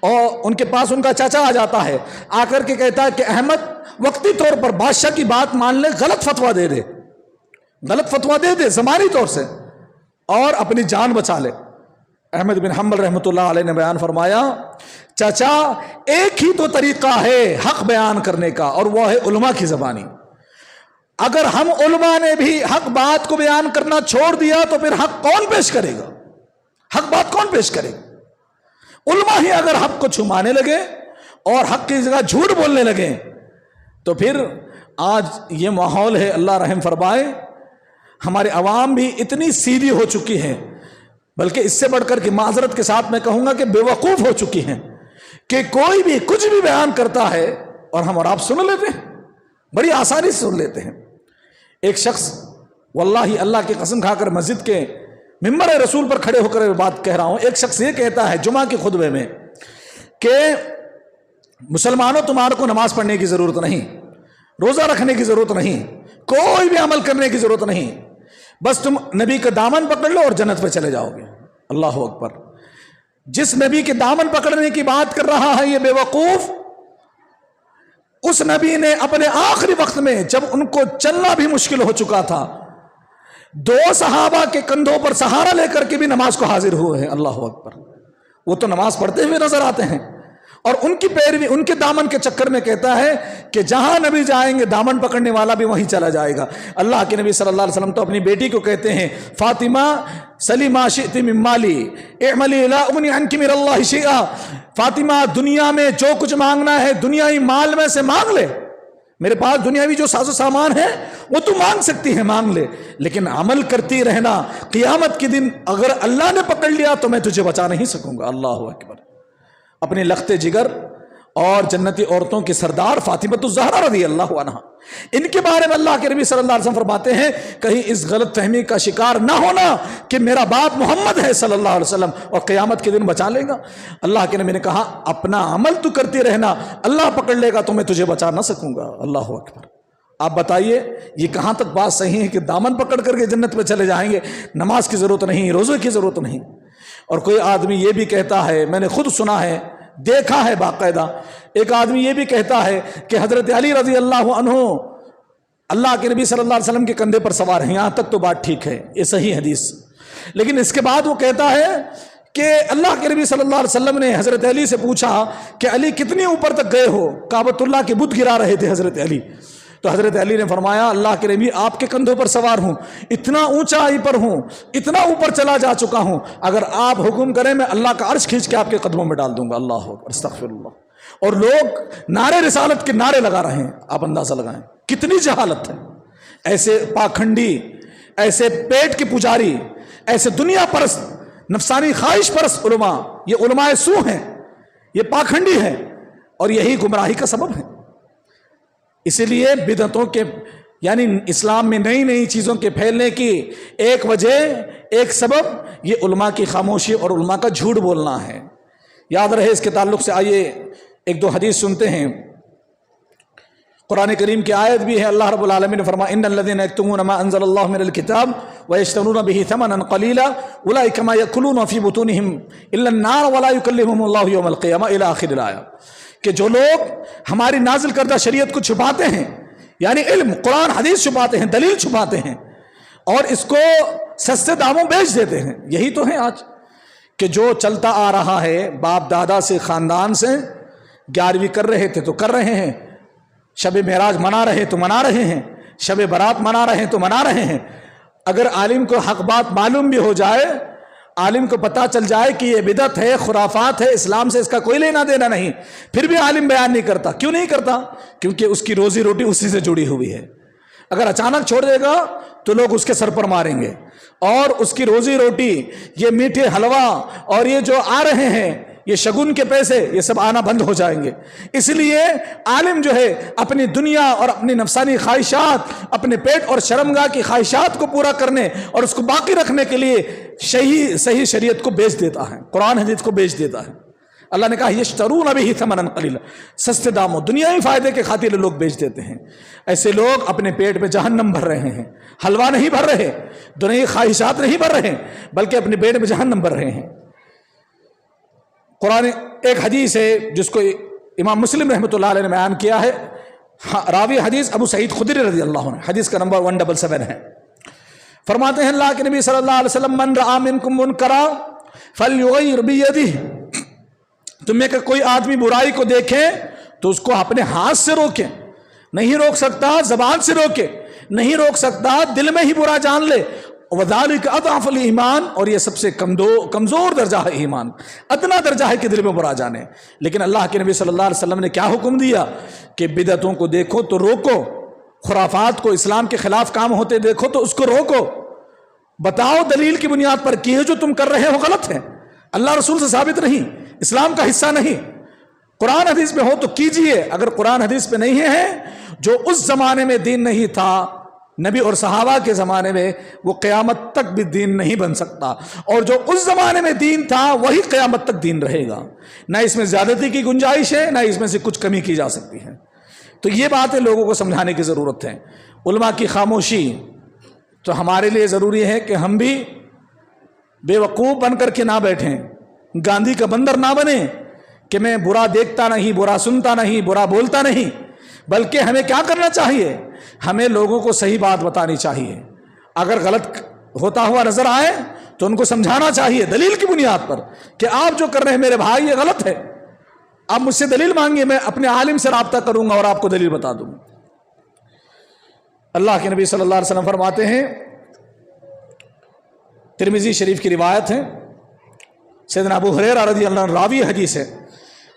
اور ان کے پاس ان کا چاچا آ جاتا ہے، آ کر کے کہتا ہے کہ احمد وقتی طور پر بادشاہ کی بات مان لے، غلط فتویٰ دے دے، غلط فتویٰ دے دے زمانی طور سے، اور اپنی جان بچا لے۔ احمد بن حنبل رحمۃ اللہ علیہ نے بیان فرمایا، چاچا ایک ہی تو طریقہ ہے حق بیان کرنے کا، اور وہ ہے علماء کی زبانی۔ اگر ہم علماء نے بھی حق بات کو بیان کرنا چھوڑ دیا تو پھر حق کون پیش کرے گا؟ حق بات کون پیش کرے گا؟ علماء ہی اگر حق کو چھپانے لگے اور حق کی جگہ جھوٹ بولنے لگے تو پھر آج یہ ماحول ہے، اللہ رحم فرمائے، ہمارے عوام بھی اتنی سیدھی ہو چکی ہے، بلکہ اس سے بڑھ کر کہ معذرت کے ساتھ میں کہوں گا کہ بے وقوف ہو چکی ہیں، کہ کوئی بھی کچھ بھی بیان کرتا ہے اور ہم اور آپ سن لیتے ہیں، بڑی آسانی سے سن لیتے ہیں۔ ایک شخص، واللہ اللہ کی قسم کھا کر مسجد کے ممبر رسول پر کھڑے ہو کر بات کہہ رہا ہوں، ایک شخص یہ کہتا ہے جمعہ کے خطبے میں کہ مسلمانوں، تمہارے کو نماز پڑھنے کی ضرورت نہیں، روزہ رکھنے کی ضرورت نہیں، کوئی بھی عمل کرنے کی ضرورت نہیں، بس تم نبی کا دامن پکڑ لو اور جنت پہ چلے جاؤ گے۔ اللہ اکبر! جس نبی کے دامن پکڑنے کی بات کر رہا ہے یہ بے وقوف، اس نبی نے اپنے آخری وقت میں جب ان کو چلنا بھی مشکل ہو چکا تھا، 2 صحابہ کے کندھوں پر سہارا لے کر کے بھی نماز کو حاضر ہوئے ہیں۔ اللہ اکبر! وہ تو نماز پڑھتے ہوئے نظر آتے ہیں، اور ان کی پیروی، ان کے دامن کے چکر میں کہتا ہے کہ جہاں نبی جائیں گے دامن پکڑنے والا بھی وہیں چلا جائے گا۔ اللہ کے نبی صلی اللہ علیہ وسلم تو اپنی بیٹی کو کہتے ہیں، فاطمہ سلی ما شئت من مالی اعملی لا اغنی عنک من اللہ شیئا، فاطمہ دنیا میں جو کچھ مانگنا ہے دنیائی مال میں سے مانگ لے، میرے پاس دنیاوی جو ساز و سامان ہے وہ تو مانگ سکتی ہے، مانگ لے، لیکن عمل کرتی رہنا، قیامت کے دن اگر اللہ نے پکڑ لیا تو میں تجھے بچا نہیں سکوں گا۔ اللہ اکبر! اپنے لخت جگر اور جنتی عورتوں کی سردار فاطمۃ الزہرا رضی اللہ عنہا، ان کے بارے میں اللہ کے نبی صلی اللہ علیہ وسلم فرماتے ہیں، کہیں اس غلط فہمی کا شکار نہ ہونا کہ میرا باپ محمد ہے صلی اللہ علیہ وسلم اور قیامت کے دن بچا لے گا۔ اللہ کے نبی نے کہا، اپنا عمل تو کرتی رہنا، اللہ پکڑ لے گا تو میں تجھے بچا نہ سکوں گا۔ اللہ اکبر! آپ بتائیے یہ کہاں تک بات صحیح ہے کہ دامن پکڑ کر کے جنت میں چلے جائیں گے، نماز کی ضرورت نہیں، روزے کی ضرورت نہیں؟ اور کوئی آدمی یہ بھی کہتا ہے، میں نے خود سنا ہے، دیکھا ہے باقاعدہ، ایک آدمی یہ بھی کہتا ہے کہ حضرت علی رضی اللہ عنہ اللہ کے نبی صلی اللہ علیہ وسلم کے کندھے پر سوار ہیں، یہاں تک تو بات ٹھیک ہے، یہ صحیح حدیث، لیکن اس کے بعد وہ کہتا ہے کہ اللہ کے نبی صلی اللہ علیہ وسلم نے حضرت علی سے پوچھا کہ علی کتنی اوپر تک گئے ہو؟ کعبۃ اللہ کے بت گرا رہے تھے حضرت علی، تو حضرت علی نے فرمایا، اللہ کے نبی آپ کے کندھوں پر سوار ہوں، اتنا اونچائی پر ہوں، اتنا اوپر چلا جا چکا ہوں، اگر آپ حکم کریں میں اللہ کا عرش کھینچ کے آپ کے قدموں میں ڈال دوں گا۔ اللہ اکبر! استغفر اللہ! اور لوگ نعرے رسالت کے نعرے لگا رہے ہیں، آپ اندازہ لگائیں کتنی جہالت ہے۔ ایسے پاکھنڈی، ایسے پیٹ کے پجاری، ایسے دنیا پرست، نفسانی خواہش پرست علماء، یہ علماء سو ہیں، یہ پاکھنڈی ہیں، اور یہی گمراہی کا سبب ہے۔ اسی لیے بدعتوں کے، یعنی اسلام میں نئی نئی چیزوں کے پھیلنے کی ایک وجہ، ایک سبب یہ علماء کی خاموشی اور علماء کا جھوٹ بولنا ہے۔ یاد رہے اس کے تعلق سے آئیے 1-2 حدیث سنتے ہیں۔ قرآن کریم کی آیت بھی ہے، اللہ رب العالمین نے فرمایا، ان الذین یکتمون ما انزل اللہ من الکتاب ویشترون به ثمنا قلیلا اولئک ما یاکلون فی بطونہم الا النار ولا یکلمہم اللہ یوم القیامہ الی آخر الآیہ، کہ جو لوگ ہماری نازل کردہ شریعت کو چھپاتے ہیں، یعنی علم، قرآن حدیث چھپاتے ہیں، دلیل چھپاتے ہیں، اور اس کو سستے داموں بیچ دیتے ہیں، یہی تو ہے آج کہ جو چلتا آ رہا ہے باپ دادا سے خاندان سے، 11ویں کر رہے تھے تو کر رہے ہیں، شب معراج منا رہے تو منا رہے ہیں، شب برات منا رہے تو منا رہے ہیں۔ اگر عالم کو حق بات معلوم بھی ہو جائے، عالم کو پتہ چل جائے کہ یہ بدعت ہے، خرافات ہے، اسلام سے اس کا کوئی لینا دینا نہیں، پھر بھی عالم بیان نہیں کرتا۔ کیوں نہیں کرتا؟ کیونکہ اس کی روزی روٹی اسی سے جڑی ہوئی ہے۔ اگر اچانک چھوڑ دے گا تو لوگ اس کے سر پر ماریں گے، اور اس کی روزی روٹی، یہ میٹھے حلوہ اور یہ جو آ رہے ہیں، یہ شگن کے پیسے، یہ سب آنا بند ہو جائیں گے۔ اس لیے عالم جو ہے اپنی دنیا اور اپنی نفسانی خواہشات، اپنے پیٹ اور شرمگاہ کی خواہشات کو پورا کرنے اور اس کو باقی رکھنے کے لیے صحیح شریعت کو بیچ دیتا ہے، قرآن حدیث کو بیچ دیتا ہے۔ اللہ نے کہا یشترون بہ ثمنا قلیلا، سستے داموں، دنیاوی فائدے کے خاطر لوگ بیچ دیتے ہیں۔ ایسے لوگ اپنے پیٹ پہ جہنم بھر رہے ہیں، حلوہ نہیں بھر رہے، دنیاوی خواہشات نہیں بھر رہے، بلکہ اپنے پیٹ میں جہنم بھر رہے ہیں۔ قرآن ایک حدیث ہے جس کو امام مسلم رحمۃ اللہ علیہ نے بیان کیا ہے، راوی حدیث ابو سعید خدری رضی اللہ عنہ، حدیث کا نمبر 177 ہے۔ فرماتے ہیں اللہ کے نبی صلی اللہ علیہ وسلم، من رأى منکم منکرا فلیغیر بیدہ، تم میں کہ کوئی آدمی برائی کو دیکھے تو اس کو اپنے ہاتھ سے روکے، نہیں روک سکتا زبان سے روکے، نہیں روک سکتا دل میں ہی برا جان لے، وذالک اضعف الایمان، اور یہ سب سے کمزور درجہ ہے ایمان، ادنا درجہ ہے کہ دل میں برا جانے۔ لیکن اللہ کے نبی صلی اللہ علیہ وسلم نے کیا حکم دیا کہ بدعتوں کو دیکھو تو روکو، خرافات کو، اسلام کے خلاف کام ہوتے دیکھو تو اس کو روکو، بتاؤ دلیل کی بنیاد پر کہ یہ جو تم کر رہے ہو غلط ہے، اللہ رسول سے ثابت نہیں، اسلام کا حصہ نہیں، قرآن حدیث میں ہو تو کیجئے، اگر قرآن حدیث میں نہیں ہے، جو اس زمانے میں دین نہیں تھا نبی اور صحابہ کے زمانے میں، وہ قیامت تک بھی دین نہیں بن سکتا، اور جو اس زمانے میں دین تھا وہی قیامت تک دین رہے گا، نہ اس میں زیادتی کی گنجائش ہے، نہ اس میں سے کچھ کمی کی جا سکتی ہے۔ تو یہ باتیں لوگوں کو سمجھانے کی ضرورت ہے۔ علماء کی خاموشی تو ہمارے لیے ضروری ہے کہ ہم بھی بے وقوف بن کر کے نہ بیٹھیں، گاندھی کا بندر نہ بنیں کہ میں برا دیکھتا نہیں، برا سنتا نہیں، برا بولتا نہیں، بلکہ ہمیں کیا کرنا چاہیے؟ ہمیں لوگوں کو صحیح بات بتانی چاہیے، اگر غلط ہوتا ہوا نظر آئے تو ان کو سمجھانا چاہیے دلیل کی بنیاد پر کہ آپ جو کر رہے ہیں میرے بھائی یہ غلط ہے، آپ مجھ سے دلیل مانگیے، میں اپنے عالم سے رابطہ کروں گا اور آپ کو دلیل بتا دوں گا۔ اللہ کے نبی صلی اللہ علیہ وسلم فرماتے ہیں، ترمذی شریف کی روایت ہے، سیدنا ابو ہریرہ رضی اللہ عنہ راوی حدیث ہے،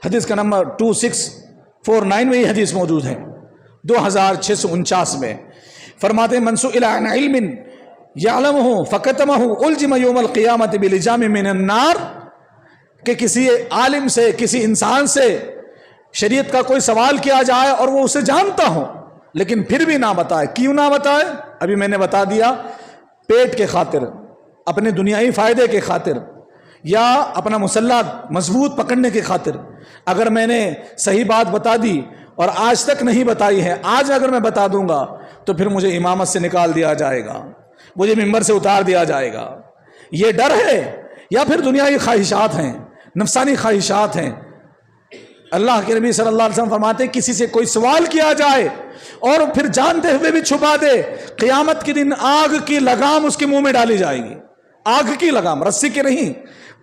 حدیث کا نمبر 2649 میں یہ حدیث موجود ہے، 2649 میں فرماتے ہیں، من سئل عن علم یعلمہ فکتمہ الجم یوم القیامت بلجام من النار، کہ کسی عالم سے، کسی انسان سے شریعت کا کوئی سوال کیا جائے اور وہ اسے جانتا ہو لیکن پھر بھی نہ بتائے، کیوں نہ بتائے؟ ابھی میں نے بتا دیا، پیٹ کے خاطر، اپنے دنیائی فائدے کے خاطر، یا اپنا مسلح مضبوط پکڑنے کی خاطر۔ اگر میں نے صحیح بات بتا دی اور آج تک نہیں بتائی ہے، آج اگر میں بتا دوں گا تو پھر مجھے امامت سے نکال دیا جائے گا، مجھے ممبر سے اتار دیا جائے گا، یہ ڈر ہے، یا پھر دنیائی خواہشات ہیں، نفسانی خواہشات ہیں۔ اللہ کے نبی صلی اللہ علیہ وسلم فرماتے ہیں، کسی سے کوئی سوال کیا جائے اور پھر جانتے ہوئے بھی چھپا دے، قیامت کے دن آگ کی لگام اس کے منہ میں ڈالی جائے گی، آگ کی لگام، رسی کی نہیں،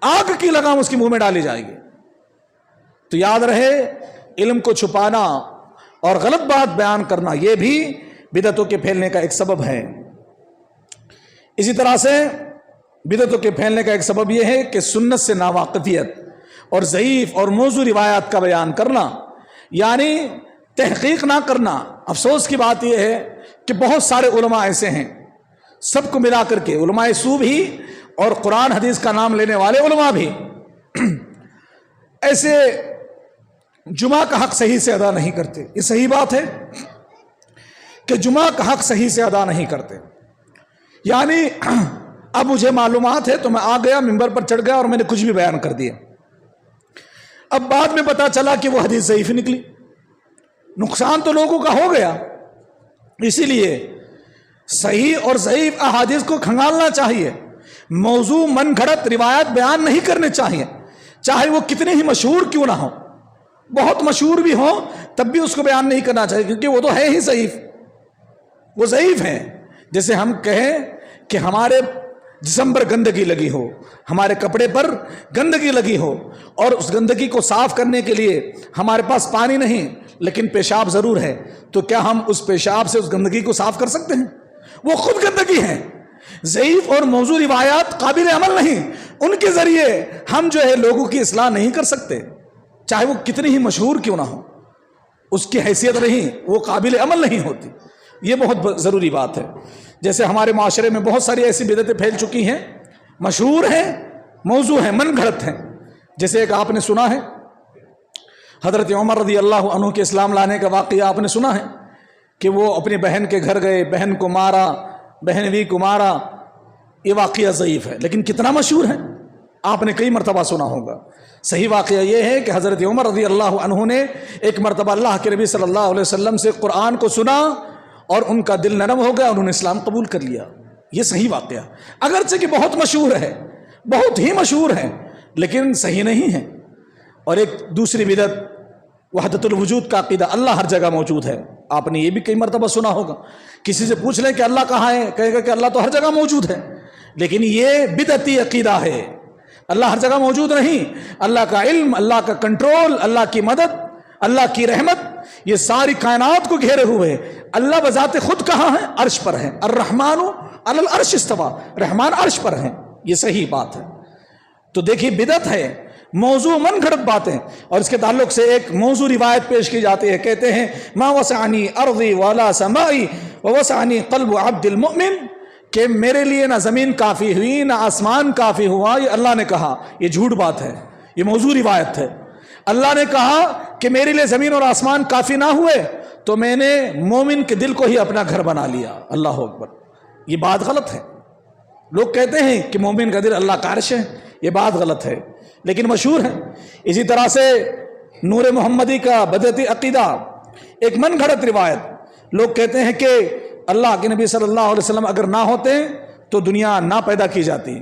آگ کی لگام اس کے منہ میں ڈالی جائے گی۔ تو یاد رہے، علم کو چھپانا اور غلط بات بیان کرنا یہ بھی بدعتوں کے پھیلنے کا ایک سبب ہے۔ اسی طرح سے بدعتوں کے پھیلنے کا ایک سبب یہ ہے کہ سنت سے ناواقفیت اور ضعیف اور موضوع روایات کا بیان کرنا، یعنی تحقیق نہ کرنا۔ افسوس کی بات یہ ہے کہ بہت سارے علماء ایسے ہیں، سب کو ملا کر کے علماء سو بھی اور قرآن حدیث کا نام لینے والے علماء بھی ایسے جمعہ کا حق صحیح سے ادا نہیں کرتے۔ یہ صحیح بات ہے کہ جمعہ کا حق صحیح سے ادا نہیں کرتے، یعنی اب مجھے معلومات ہے تو میں آ گیا، ممبر پر چڑھ گیا اور میں نے کچھ بھی بیان کر دیا، اب بعد میں پتا چلا کہ وہ حدیث ضعیف نکلی، نقصان تو لوگوں کا ہو گیا۔ اسی لیے صحیح اور ضعیف احادیث کو کھنگالنا چاہیے، موضوع من گھڑت روایات بیان نہیں کرنے چاہیے، چاہے وہ کتنے ہی مشہور کیوں نہ ہو، بہت مشہور بھی ہو تب بھی اس کو بیان نہیں کرنا چاہیے، کیونکہ وہ تو ہے ہی ضعیف، وہ ضعیف ہیں۔ جیسے ہم کہیں کہ ہمارے جسم پر گندگی لگی ہو، ہمارے کپڑے پر گندگی لگی ہو، اور اس گندگی کو صاف کرنے کے لیے ہمارے پاس پانی نہیں لیکن پیشاب ضرور ہے، تو کیا ہم اس پیشاب سے اس گندگی کو صاف کر سکتے ہیں؟ وہ خود گندگی ہے۔ ضعیف اور موضوع روایات قابل عمل نہیں، ان کے ذریعے ہم جو ہے لوگوں کی اصلاح نہیں کر سکتے، چاہے وہ کتنی ہی مشہور کیوں نہ ہو، اس کی حیثیت نہیں، وہ قابل عمل نہیں ہوتی۔ یہ بہت ضروری بات ہے۔ جیسے ہمارے معاشرے میں بہت ساری ایسی بدعتیں پھیل چکی ہیں، مشہور ہیں، موضوع ہیں، من گھڑت ہیں۔ جیسے ایک آپ نے سنا ہے حضرت عمر رضی اللہ عنہ کے اسلام لانے کا واقعہ آپ نے سنا ہے کہ وہ اپنی بہن کے گھر گئے، بہن کو مارا، بہنوی کو مارا۔ یہ واقعہ ضعیف ہے لیکن کتنا مشہور ہے، آپ نے کئی مرتبہ سنا ہوگا۔ صحیح واقعہ یہ ہے کہ حضرت عمر رضی اللہ عنہ نے ایک مرتبہ اللہ کے نبی صلی اللہ علیہ وسلم سے قرآن کو سنا اور ان کا دل نرم ہو گیا، انہوں نے اسلام قبول کر لیا۔ یہ صحیح واقعہ، اگرچہ کہ بہت مشہور ہے، بہت ہی مشہور ہے، لیکن صحیح نہیں ہے۔ اور ایک دوسری بدعت وحدت الوجود کا عقیدہ، اللہ ہر جگہ موجود ہے۔ آپ نے یہ بھی کئی مرتبہ سنا ہوگا۔ کسی سے پوچھ لیں کہ اللہ کہاں ہے، کہے گا کہ اللہ تو ہر جگہ موجود ہے، لیکن یہ بدعتی عقیدہ ہے۔ اللہ ہر جگہ موجود نہیں، اللہ کا علم، اللہ کا کنٹرول، اللہ کی مدد، اللہ کی رحمت، یہ ساری کائنات کو گھیرے ہوئے۔ اللہ بذات خود کہاں ہے؟ عرش پر ہے۔ الرحمن علی العرش استویٰ، رحمان عرش پر ہیں، یہ صحیح بات ہے۔ تو دیکھیے بدعت ہے، موضوع من گھڑت باتیں۔ اور اس کے تعلق سے ایک موضوع روایت پیش کی جاتی ہے، کہتے ہیں ما وسعنی ارضی ولا سمائی ووسعنی قلب عبد المؤمن، کہ میرے لیے نہ زمین کافی ہوئی نہ آسمان کافی ہوا، یہ اللہ نے کہا۔ یہ جھوٹ بات ہے، یہ موضوع روایت ہے۔ اللہ نے کہا کہ میرے لیے زمین اور آسمان کافی نہ ہوئے تو میں نے مومن کے دل کو ہی اپنا گھر بنا لیا۔ اللہ اکبر، یہ بات غلط ہے۔ لوگ کہتے ہیں کہ مومن کا دل اللہ کا عرش ہے، یہ بات غلط ہے لیکن مشہور ہے۔ اسی طرح سے نور محمدی کا بدعتی عقیدہ، ایک من گھڑت روایت، لوگ کہتے ہیں کہ اللہ کے نبی صلی اللہ علیہ وسلم اگر نہ ہوتے تو دنیا نہ پیدا کی جاتی،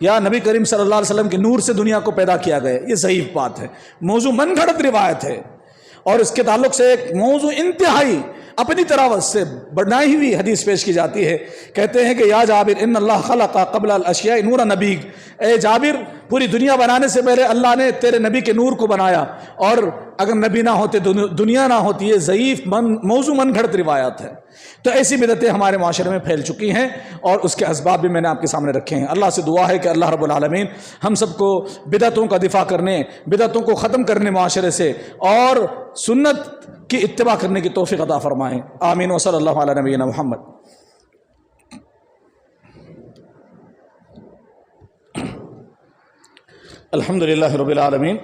یا نبی کریم صلی اللہ علیہ وسلم کے نور سے دنیا کو پیدا کیا گیا۔ یہ ضعیف بات ہے، موضوع من گھڑت روایت ہے۔ اور اس کے تعلق سے ایک موضوع انتہائی اپنی طرف سے بنائی ہوئی حدیث پیش کی جاتی ہے، کہتے ہیں کہ یا جابر ان اللہ خلق قبل الاشیاء نور نبیک، اے جابر پوری دنیا بنانے سے پہلے اللہ نے تیرے نبی کے نور کو بنایا، اور اگر نبی نہ ہوتے دنیا نہ ہوتی۔ یہ ضعیف موضوع من گھڑت روایات ہے۔ تو ایسی بدعتیں ہمارے معاشرے میں پھیل چکی ہیں اور اس کے اسباب بھی میں نے آپ کے سامنے رکھے ہیں۔ اللہ سے دعا ہے کہ اللہ رب العالمین ہم سب کو بدعتوں کا دفاع کرنے، بدعتوں کو ختم کرنے معاشرے سے، اور سنت کی اتباع کرنے کی توفیق عطا فرمائیں۔ آمین وصلی اللہ علی نبینا محمد۔ الحمدللہ رب العالمین،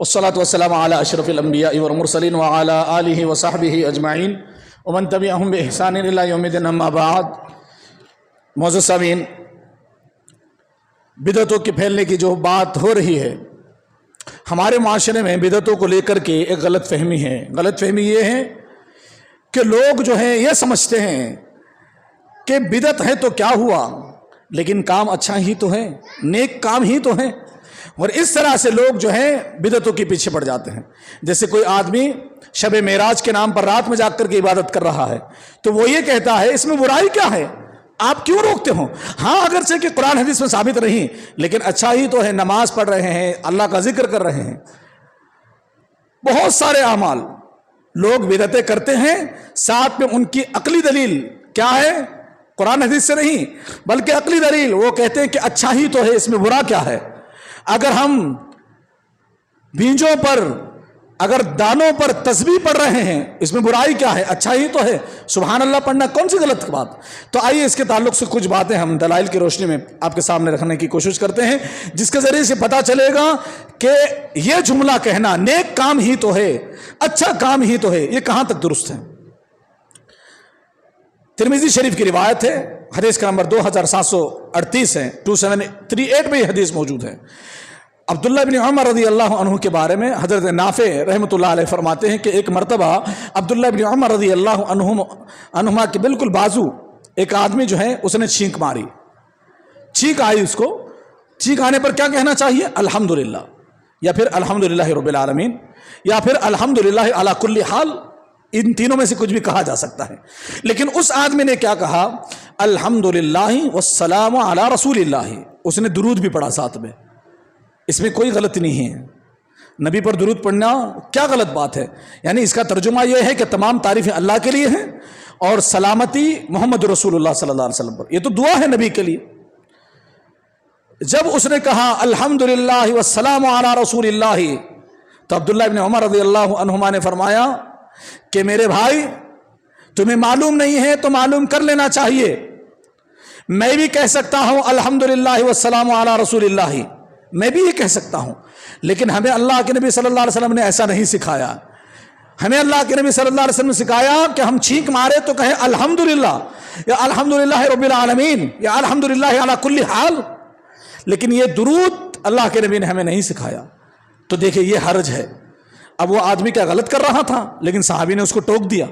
والصلاة والسلام علی اشرف الانبیاء والمرسلین وعلی آلہ وصحبہ اجمعین ومن تبعہم بإحسان الی یوم الدین، اما بعد۔ معزز سامعین، بدعتوں کے پھیلنے کی جو بات ہو رہی ہے، ہمارے معاشرے میں بدعتوں کو لے کر کے ایک غلط فہمی ہے۔ غلط فہمی یہ ہے کہ لوگ جو ہیں یہ سمجھتے ہیں کہ بدعت ہے تو کیا ہوا، لیکن کام اچھا ہی تو ہے، نیک کام ہی تو ہے، اور اس طرح سے لوگ جو ہیں بدعتوں کے پیچھے پڑ جاتے ہیں۔ جیسے کوئی آدمی شب معراج کے نام پر رات میں جاگ کر کے عبادت کر رہا ہے تو وہ یہ کہتا ہے اس میں برائی کیا ہے، آپ کیوں روکتے ہو؟ ہاں اگرچہ کہ قرآن حدیث میں ثابت نہیں، لیکن اچھا ہی تو ہے، نماز پڑھ رہے ہیں، اللہ کا ذکر کر رہے ہیں، بہت سارے اعمال لوگ بدعتیں کرتے ہیں، ساتھ میں ان کی عقلی دلیل کیا ہے؟ قرآن حدیث سے نہیں بلکہ عقلی دلیل، وہ کہتے ہیں کہ اچھا ہی تو ہے، اس میں برا کیا ہے؟ اگر ہم بیجوں پر، اگر دانوں پر تسبیح پڑھ رہے ہیں، اس میں برائی کیا ہے؟ اچھا ہی تو ہے، سبحان اللہ پڑھنا کون سی غلط بات؟ تو آئیے اس کے تعلق سے کچھ باتیں ہم دلائل کی روشنی میں آپ کے سامنے رکھنے کی کوشش کرتے ہیں، جس کے ذریعے سے پتہ چلے گا کہ یہ جملہ کہنا نیک کام ہی تو ہے، اچھا کام ہی تو ہے، یہ کہاں تک درست ہے۔ ترمذی شریف کی روایت ہے، حدیث کا نمبر 2738 ہے، 2738 میں یہ حدیث موجود ہے۔ عبداللہ بن عمر رضی اللہ عنہ کے بارے میں حضرت نافع رحمۃ اللہ علیہ فرماتے ہیں کہ ایک مرتبہ عبداللہ بن عمر رضی اللہ عنہما کے بالکل بازو ایک آدمی جو ہے اس نے چھینک ماری، چھینک آئی، اس کو چھینک آنے پر کیا کہنا چاہیے؟ الحمدللہ، یا پھر الحمدللہ رب العالمین، یا پھر الحمدللہ علی کل حال۔ ان تینوں میں سے کچھ بھی کہا جا سکتا ہے. لیکن اس آدمی نے کیا کہا؟ الحمدللہ والسلام علی رسول اللہ. اس نے درود بھی پڑھا ساتھ میں. اس میں کوئی غلط نہیں ہے. نبی پر درود پڑھنا کیا غلط بات ہے؟ یعنی اس کا ترجمہ یہ ہے کہ تمام تعریفیں اللہ کے لیے ہیں اور سلامتی محمد رسول اللہ صلی اللہ علیہ وسلم پر. یہ تو دعا ہے نبی کے لیے. جب اس نے کہا الحمدللہ والسلام علی رسول اللہ تو عبداللہ ابن عمر رضی اللہ عنہما نے فرمایا کہ میرے بھائی تمہیں معلوم نہیں ہے تو معلوم کر لینا چاہیے. میں بھی کہہ سکتا ہوں الحمدللہ والسلام علی رسول اللہ، میں بھی یہ کہہ سکتا ہوں، لیکن ہمیں اللہ کے نبی صلی اللہ علیہ وسلم نے ایسا نہیں سکھایا. ہمیں اللہ کے نبی صلی اللہ علیہ وسلم نے سکھایا کہ ہم چھینک مارے تو کہیں الحمدللہ یا الحمدللہ رب العالمین یا الحمدللہ علی کل حال. لیکن یہ درود اللہ کے نبی نے ہمیں نہیں سکھایا. تو دیکھیں یہ حرج ہے. اب وہ آدمی کیا غلط کر رہا تھا، لیکن صحابی نے اس کو ٹوک دیا،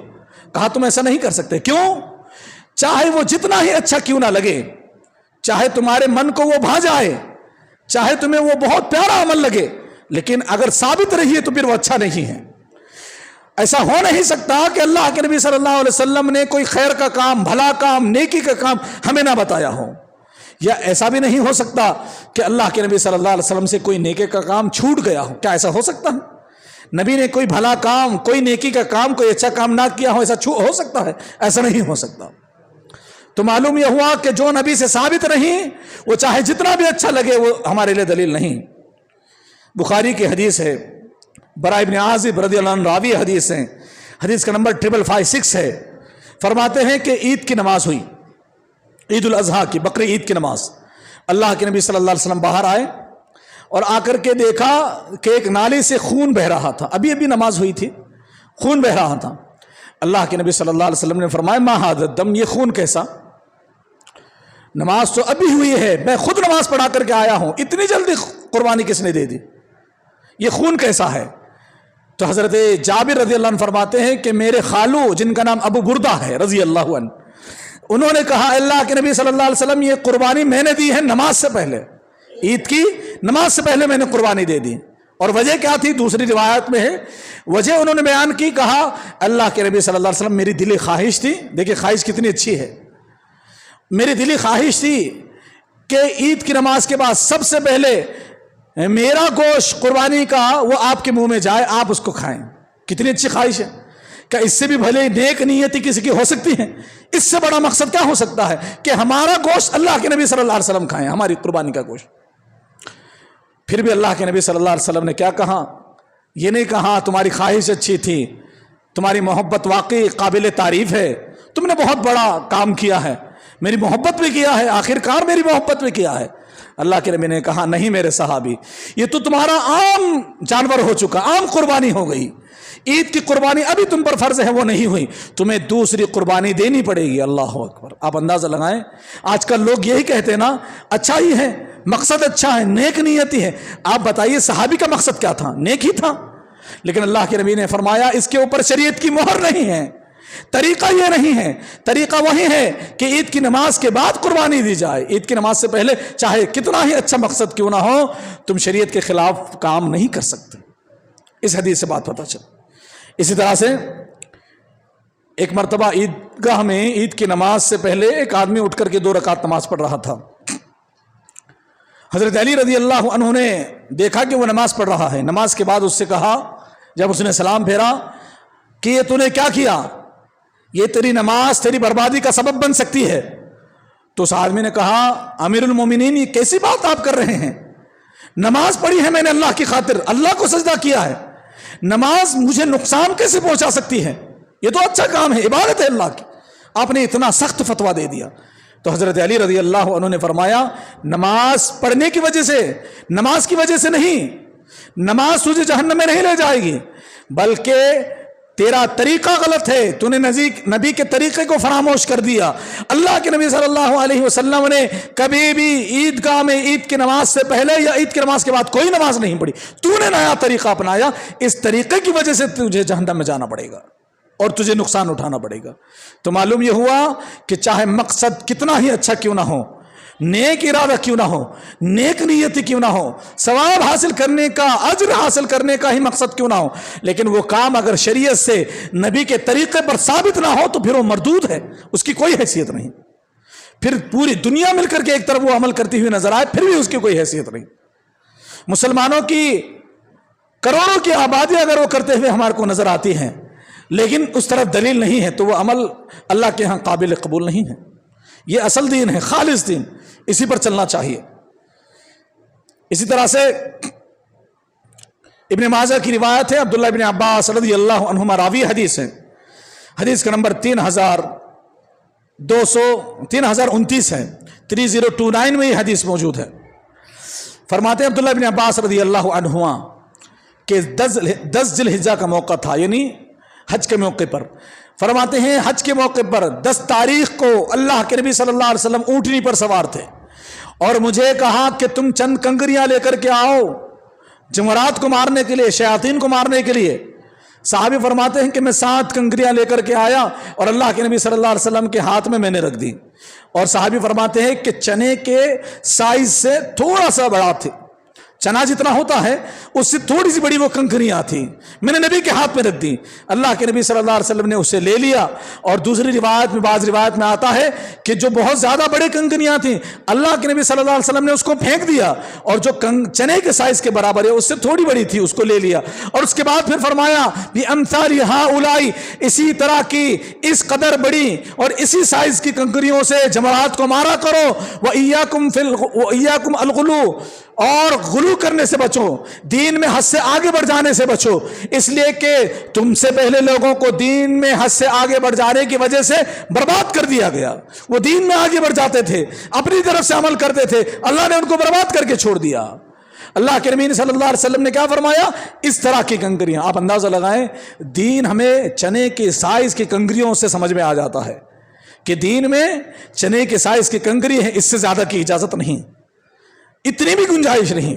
کہا تم ایسا نہیں کر سکتے. کیوں؟ چاہے وہ جتنا ہی اچھا کیوں نہ لگے، چاہے تمہارے من کو وہ بھا جائے، چاہے تمہیں وہ بہت پیارا عمل لگے، لیکن اگر ثابت رہی ہے تو پھر وہ اچھا نہیں ہے. ایسا ہو نہیں سکتا کہ اللہ کے نبی صلی اللہ علیہ وسلم نے کوئی خیر کا کام، بھلا کام، نیکی کا کام ہمیں نہ بتایا ہو. یا ایسا بھی نہیں ہو سکتا کہ اللہ کے نبی صلی اللہ علیہ وسلم سے کوئی نیکی کا کام چھوٹ گیا ہو. کیا ایسا ہو سکتا ہے؟ نبی نے کوئی بھلا کام، کوئی نیکی کا کام، کوئی اچھا کام نہ کیا ہو، ایسا ہو سکتا ہے؟ ایسا نہیں ہو سکتا. تو معلوم یہ ہوا کہ جو نبی سے ثابت نہیں وہ چاہے جتنا بھی اچھا لگے وہ ہمارے لیے دلیل نہیں. بخاری کی حدیث ہے، براء ابن عازب رضی اللہ عنہ راوی حدیث ہے، حدیث کا نمبر 5556 ہے. فرماتے ہیں کہ عید کی نماز ہوئی، عید الاضحیٰ کی، بقر عید کی نماز. اللہ کے نبی صلی اللہ علیہ وسلم باہر آئے اور آ کر کے دیکھا کہ ایک نالی سے خون بہہ رہا تھا. ابھی نماز ہوئی تھی، خون بہہ رہا تھا. اللہ کے نبی صلی اللہ علیہ وسلم نے فرمایا ما ھذا الدم، یہ خون کیسا؟ نماز تو ابھی ہوئی ہے، میں خود نماز پڑھا کر کے آیا ہوں، اتنی جلدی قربانی کس نے دے دی؟ یہ خون کیسا ہے؟ تو حضرت جابر رضی اللہ عنہ فرماتے ہیں کہ میرے خالو جن کا نام ابو بردہ ہے رضی اللہ عنہ، انہوں نے کہا اللہ کے نبی صلی اللہ علیہ وسلم یہ قربانی میں نے دی ہے نماز سے پہلے، عید کی نماز سے پہلے میں نے قربانی دے دی. اور وجہ کیا تھی؟ دوسری روایت میں ہے وجہ انہوں نے بیان کی، کہا اللہ کے نبی صلی اللہ علیہ وسلم میری دلی خواہش تھی. دیکھیں خواہش کتنی اچھی ہے. میری دلی خواہش تھی کہ عید کی نماز کے بعد سب سے پہلے میرا گوشت قربانی کا وہ آپ کے منہ میں جائے، آپ اس کو کھائیں. کتنی اچھی خواہش ہے. کیا اس سے بھی بھلے نیک نیتی کسی کی ہو سکتی ہے؟ اس سے بڑا مقصد کیا ہو سکتا ہے کہ ہمارا گوشت اللہ کے نبی صلی اللہ علیہ وسلم کھائیں، ہماری قربانی کا گوشت. پھر بھی اللہ کے نبی صلی اللہ علیہ وسلم نے کیا کہا؟ یہ نہیں کہا تمہاری خواہش اچھی تھی، تمہاری محبت واقعی قابل تعریف ہے، تم نے بہت بڑا کام کیا ہے، میری محبت بھی کیا ہے، آخر کار میری محبت بھی کیا ہے. اللہ کے نبی نے کہا نہیں میرے صحابی، یہ تو تمہارا عام جانور ہو چکا، عام قربانی ہو گئی. عید کی قربانی ابھی تم پر فرض ہے، وہ نہیں ہوئی، تمہیں دوسری قربانی دینی پڑے گی. اللہ اکبر. آپ اندازہ لگائیں آج کل لوگ یہی کہتے ہیں نا، اچھا ہی ہے، مقصد اچھا ہے، نیک نیتی ہے. آپ بتائیے صحابی کا مقصد کیا تھا؟ نیک ہی تھا. لیکن اللہ کے نبی نے فرمایا اس کے اوپر شریعت کی مہر نہیں ہے، طریقہ یہ نہیں ہے. طریقہ وہی ہے کہ عید کی نماز کے بعد قربانی دی جائے. عید کی نماز سے پہلے چاہے کتنا ہی اچھا مقصد کیوں نہ ہو، تم شریعت کے خلاف کام نہیں کر سکتے. اس حدیث سے بات پتہ چلا. اسی طرح سے ایک مرتبہ عیدگاہ میں عید کی نماز سے پہلے ایک آدمی اٹھ کر کے 2 رکعت نماز پڑھ رہا تھا. حضرت علی رضی اللہ عنہ نے دیکھا کہ وہ نماز پڑھ رہا ہے. نماز کے بعد اس سے کہا، جب اس نے سلام پھیرا، کہ یہ تو نے کیا کیا؟ یہ تیری نماز تیری بربادی کا سبب بن سکتی ہے. تو اس آدمی نے کہا امیر المومنین یہ کیسی بات آپ کر رہے ہیں؟ نماز پڑھی ہے میں نے اللہ کی خاطر، اللہ کو سجدہ کیا ہے، نماز مجھے نقصان کیسے پہنچا سکتی ہے؟ یہ تو اچھا کام ہے، عبادت ہے اللہ کی. آپ نے اتنا سخت فتویٰ دے دیا. تو حضرت علی رضی اللہ عنہ نے فرمایا نماز پڑھنے کی وجہ سے، نماز کی وجہ سے نہیں، نماز تجھے جہنم میں نہیں لے جائے گی، بلکہ تیرا طریقہ غلط ہے، تو نے نبی کے طریقے کو فراموش کر دیا. اللہ کے نبی صلی اللہ علیہ وسلم نے کبھی بھی عیدگاہ میں عید کی نماز سے پہلے یا عید کی نماز کے بعد کوئی نماز نہیں پڑھی. تو نے نیا طریقہ اپنایا، اس طریقے کی وجہ سے تجھے جہنم میں جانا پڑے گا اور تجھے نقصان اٹھانا پڑے گا. تو معلوم یہ ہوا کہ چاہے مقصد کتنا ہی اچھا کیوں نہ ہو، نیک ارادہ کیوں نہ ہو, نیک نیتی کیوں نہ ہو, ثواب حاصل کرنے کا, اجر حاصل کرنے کا ہی مقصد کیوں نہ ہو, لیکن وہ کام اگر شریعت سے نبی کے طریقے پر ثابت نہ ہو تو پھر وہ مردود ہے, اس کی کوئی حیثیت نہیں. پھر پوری دنیا مل کر کے ایک طرف وہ عمل کرتی ہوئی نظر آئے پھر بھی اس کی کوئی حیثیت نہیں. مسلمانوں کی کروڑوں کی آبادی اگر وہ کرتے ہوئے ہمارے کو نظر آتی ہیں لیکن اس طرف دلیل نہیں ہے تو وہ عمل اللہ کے ہاں قابل قبول نہیں ہے. یہ اصل دین ہے, خالص دین, اسی پر چلنا چاہیے. اسی طرح سے ابن ماجہ کی روایت ہے, عبداللہ ابن عباس رضی اللہ عنہما راوی حدیث ہے, حدیث کا نمبر 3029 ہے, 3029 میں یہ حدیث موجود ہے. فرماتے ہیں عبداللہ ابن عباس رضی اللہ عنہما کہ 10 ذی الحجہ کا موقع تھا, یعنی حج کے موقع پر. فرماتے ہیں حج کے موقع پر 10 تاریخ کو اللہ کے نبی صلی اللہ علیہ وسلم اونٹنی پر سوار تھے اور مجھے کہا کہ تم چند کنکریاں لے کر کے آؤ جمرات کو مارنے کے لیے, شیاطین کو مارنے کے لیے. صحابی فرماتے ہیں کہ میں 7 کنکریاں لے کر کے آیا اور اللہ کے نبی صلی اللہ علیہ وسلم کے ہاتھ میں نے رکھ دی. اور صحابی فرماتے ہیں کہ چنے کے سائز سے تھوڑا سا بڑا تھے, چنا جتنا ہوتا ہے اس سے تھوڑی سی بڑی وہ کنکریاں تھیں, میں نے نبی کے ہاتھ میں رکھ دی. اللہ کے نبی صلی اللہ علیہ وسلم نے اسے لے لیا. اور دوسری روایت میں, بعض روایت میں آتا ہے کہ جو بہت زیادہ بڑے کنکریاں تھیں اللہ کے نبی صلی اللہ علیہ وسلم نے اس کو پھینک دیا, اور جو چنے کے سائز کے برابر ہے اس سے تھوڑی بڑی تھی اس کو لے لیا. اور اس کے بعد پھر فرمایا بِأَمْثَالِ هَؤُلَاءِ, اسی طرح کی اس قدر بڑی اور اسی سائز کی کنکریوں سے جمرات کو مارا کرو. وَإِيَّاكُمْ الْغُلُوَّ, اور غلو کرنے سے بچو, دین میں حد سے آگے بڑھ جانے سے بچو, اس لیے کہ تم سے پہلے لوگوں کو دین میں حد سے آگے بڑھ جانے کی وجہ سے برباد کر دیا گیا. وہ دین میں آگے بڑھ جاتے تھے, اپنی طرف سے عمل کرتے تھے, اللہ نے ان کو برباد کر کے چھوڑ دیا. اللہ کے نبی صلی اللہ علیہ وسلم نے کیا فرمایا, اس طرح کی کنکریاں. آپ اندازہ لگائیں, دین ہمیں چنے کے سائز کی کنکریوں سے سمجھ میں آ جاتا ہے کہ دین میں چنے کے سائز کی کنکری ہے, اس سے زیادہ کی اجازت نہیں, اتنی بھی گنجائش نہیں.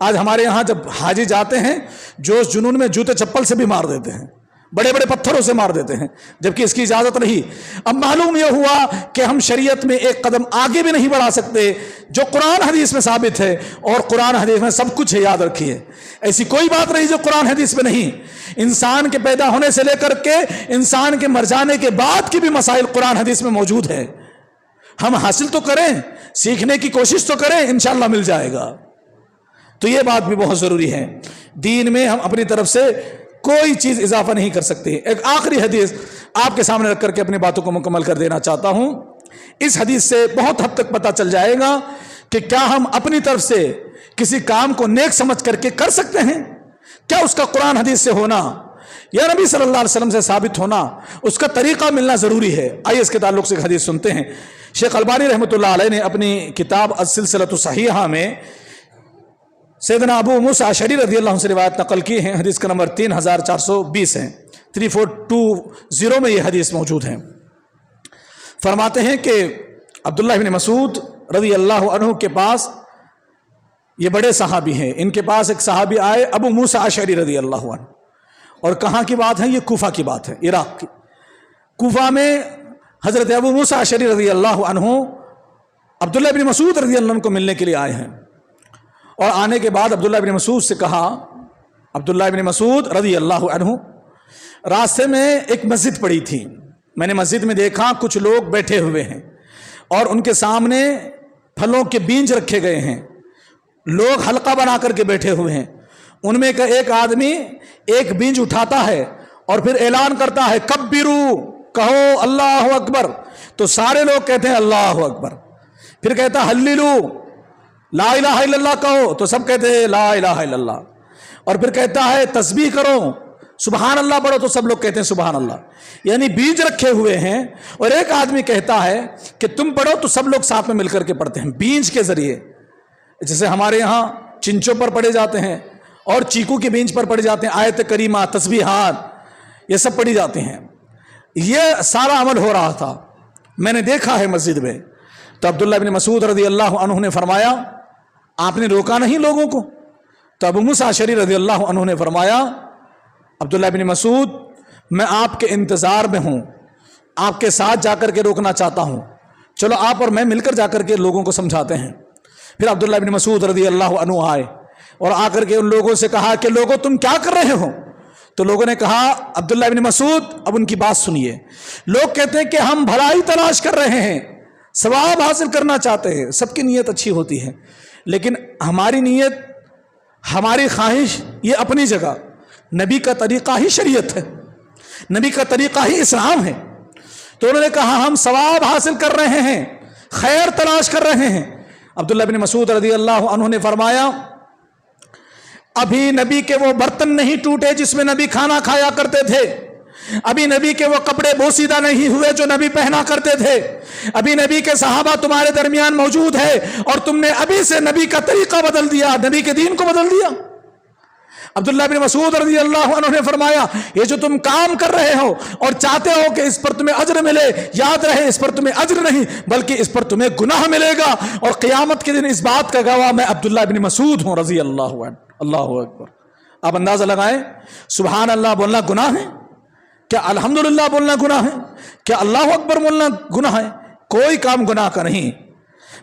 آج ہمارے یہاں جب حاجی جاتے ہیں جوش جنون میں جوتے چپل سے بھی مار دیتے ہیں, بڑے بڑے پتھروں سے مار دیتے ہیں, جبکہ اس کی اجازت نہیں. اب معلوم یہ ہوا کہ ہم شریعت میں ایک قدم آگے بھی نہیں بڑھا سکتے جو قرآن حدیث میں ثابت ہے, اور قرآن حدیث میں سب کچھ ہے, یاد رکھیے. ایسی کوئی بات نہیں جو قرآن حدیث میں نہیں. انسان کے پیدا ہونے سے لے کر کے انسان کے مر جانے کے بعد کی بھی مسائل قرآن حدیث میں موجود ہے. ہم حاصل تو کریں, سیکھنے کی کوشش تو کریں, انشاءاللہ مل جائے گا. تو یہ بات بھی بہت ضروری ہے. دین میں ہم اپنی طرف سے کوئی چیز اضافہ نہیں کر سکتے. ایک آخری حدیث آپ کے سامنے رکھ کر کے اپنی باتوں کو مکمل کر دینا چاہتا ہوں. اس حدیث سے بہت حد تک پتہ چل جائے گا کہ کیا ہم اپنی طرف سے کسی کام کو نیک سمجھ کر کے کر سکتے ہیں, کیا اس کا قرآن حدیث سے ہونا یا نبی صلی اللہ علیہ وسلم سے ثابت ہونا, اس کا طریقہ ملنا ضروری ہے. آئیے اس کے تعلق سے ایک حدیث سنتے ہیں. شیخ البانی رحمۃ اللہ علیہ نے اپنی کتاب السلسلۃ الصحیحہ میں سیدنا ابو موسیٰ اشعری رضی اللہ عنہ سے روایت نقل کی ہے. حدیث کا نمبر 3420 ہے, 3420 میں یہ حدیث موجود ہے. فرماتے ہیں کہ عبداللہ بن مسعود رضی اللہ عنہ کے پاس, یہ بڑے صحابی ہیں, ان کے پاس ایک صحابی آئے ابو موسیٰ اشعری رضی اللہ عنہ. اور کہاں کی بات ہے, یہ کوفہ کی بات ہے, عراق کی. کوفہ میں حضرت ابو موسیٰ اشعری رضی اللہ عنہ عبداللہ بن مسعود رضی اللہ عنہ کو ملنے کے لیے آئے ہیں. اور آنے کے بعد عبداللہ بن مسعود سے کہا, عبداللہ بن مسعود رضی اللہ عنہ, راستے میں ایک مسجد پڑی تھی, میں نے مسجد میں دیکھا کچھ لوگ بیٹھے ہوئے ہیں اور ان کے سامنے پھلوں کے بیج رکھے گئے ہیں, لوگ حلقہ بنا کر کے بیٹھے ہوئے ہیں. ان میں ایک آدمی ایک بیج اٹھاتا ہے اور پھر اعلان کرتا ہے کبرو, کہو اللہ اکبر. تو سارے لوگ کہتے ہیں اللہ اکبر. پھر کہتا ہللو, لا الہ الا اللہ کہو, تو سب کہتے ہیں لا الہ الا اللہ. اور پھر کہتا ہے تسبیح کرو, سبحان اللہ پڑھو, تو سب لوگ کہتے ہیں سبحان اللہ. یعنی بیج رکھے ہوئے ہیں اور ایک آدمی کہتا ہے کہ تم پڑھو, تو سب لوگ ساتھ میں مل کر کے پڑھتے ہیں بیج کے ذریعے. جیسے ہمارے یہاں چنچوں پر پڑھے جاتے ہیں اور چیکو کے بیج پر پڑھے جاتے ہیں, آیت کریمہ, تسبیحات, یہ سب پڑھی جاتی ہیں. یہ سارا عمل ہو رہا تھا, میں نے دیکھا ہے مسجد میں. تو عبداللہ بن مسعود رضی اللہ عنہ نے فرمایا, آپ نے روکا نہیں لوگوں کو؟ تو ابو موسیٰ اشعری رضی اللہ عنہ نے فرمایا, عبداللہ بن مسعود, میں آپ کے انتظار میں ہوں, آپ کے ساتھ جا کر کے روکنا چاہتا ہوں, چلو آپ اور میں مل کر جا کر کے لوگوں کو سمجھاتے ہیں۔ پھر عبداللہ بن مسعود رضی اللہ عنہ آئے اور آ کر کے ان لوگوں سے کہا کہ لوگوں تم کیا کر رہے ہو؟ تو لوگوں نے کہا عبداللہ بن مسعود اب ان کی بات سنیے، لوگ کہتے ہیں کہ ہم بھلائی تلاش کر رہے ہیں، ثواب حاصل کرنا چاہتے ہیں، سب کی نیت اچھی ہوتی ہے، لیکن ہماری نیت، ہماری خواہش یہ اپنی جگہ، نبی کا طریقہ ہی شریعت ہے، نبی کا طریقہ ہی اسلام ہے۔ تو انہوں نے کہا ہم ثواب حاصل کر رہے ہیں، خیر تلاش کر رہے ہیں۔ عبداللہ بن مسعود رضی اللہ عنہ نے فرمایا ابھی نبی کے وہ برتن نہیں ٹوٹے جس میں نبی کھانا کھایا کرتے تھے، ابھی نبی کے وہ کپڑے بوسیدہ نہیں ہوئے جو نبی پہنا کرتے تھے، ابھی نبی کے صحابہ تمہارے درمیان موجود ہے اور تم نے ابھی سے نبی کا طریقہ بدل دیا، نبی کے دین کو بدل دیا۔ عبداللہ بن مسعود رضی اللہ عنہ نے فرمایا یہ جو تم کام کر رہے ہو اور چاہتے ہو کہ اس پر تمہیں اجر ملے، یاد رہے اس پر تمہیں اجر نہیں بلکہ اس پر تمہیں گناہ ملے گا، اور قیامت کے دن اس بات کا گواہ میں عبداللہ بن مسعود ہوں رضی اللہ عنہ۔ اللہ اکبر۔ آپ اندازہ لگائیں، سبحان اللہ بولنا گناہ ہے؟ کیا الحمدللہ بولنا گناہ ہے؟ کیا اللہ اکبر بولنا گناہ ہے؟ کوئی کام گناہ کا نہیں،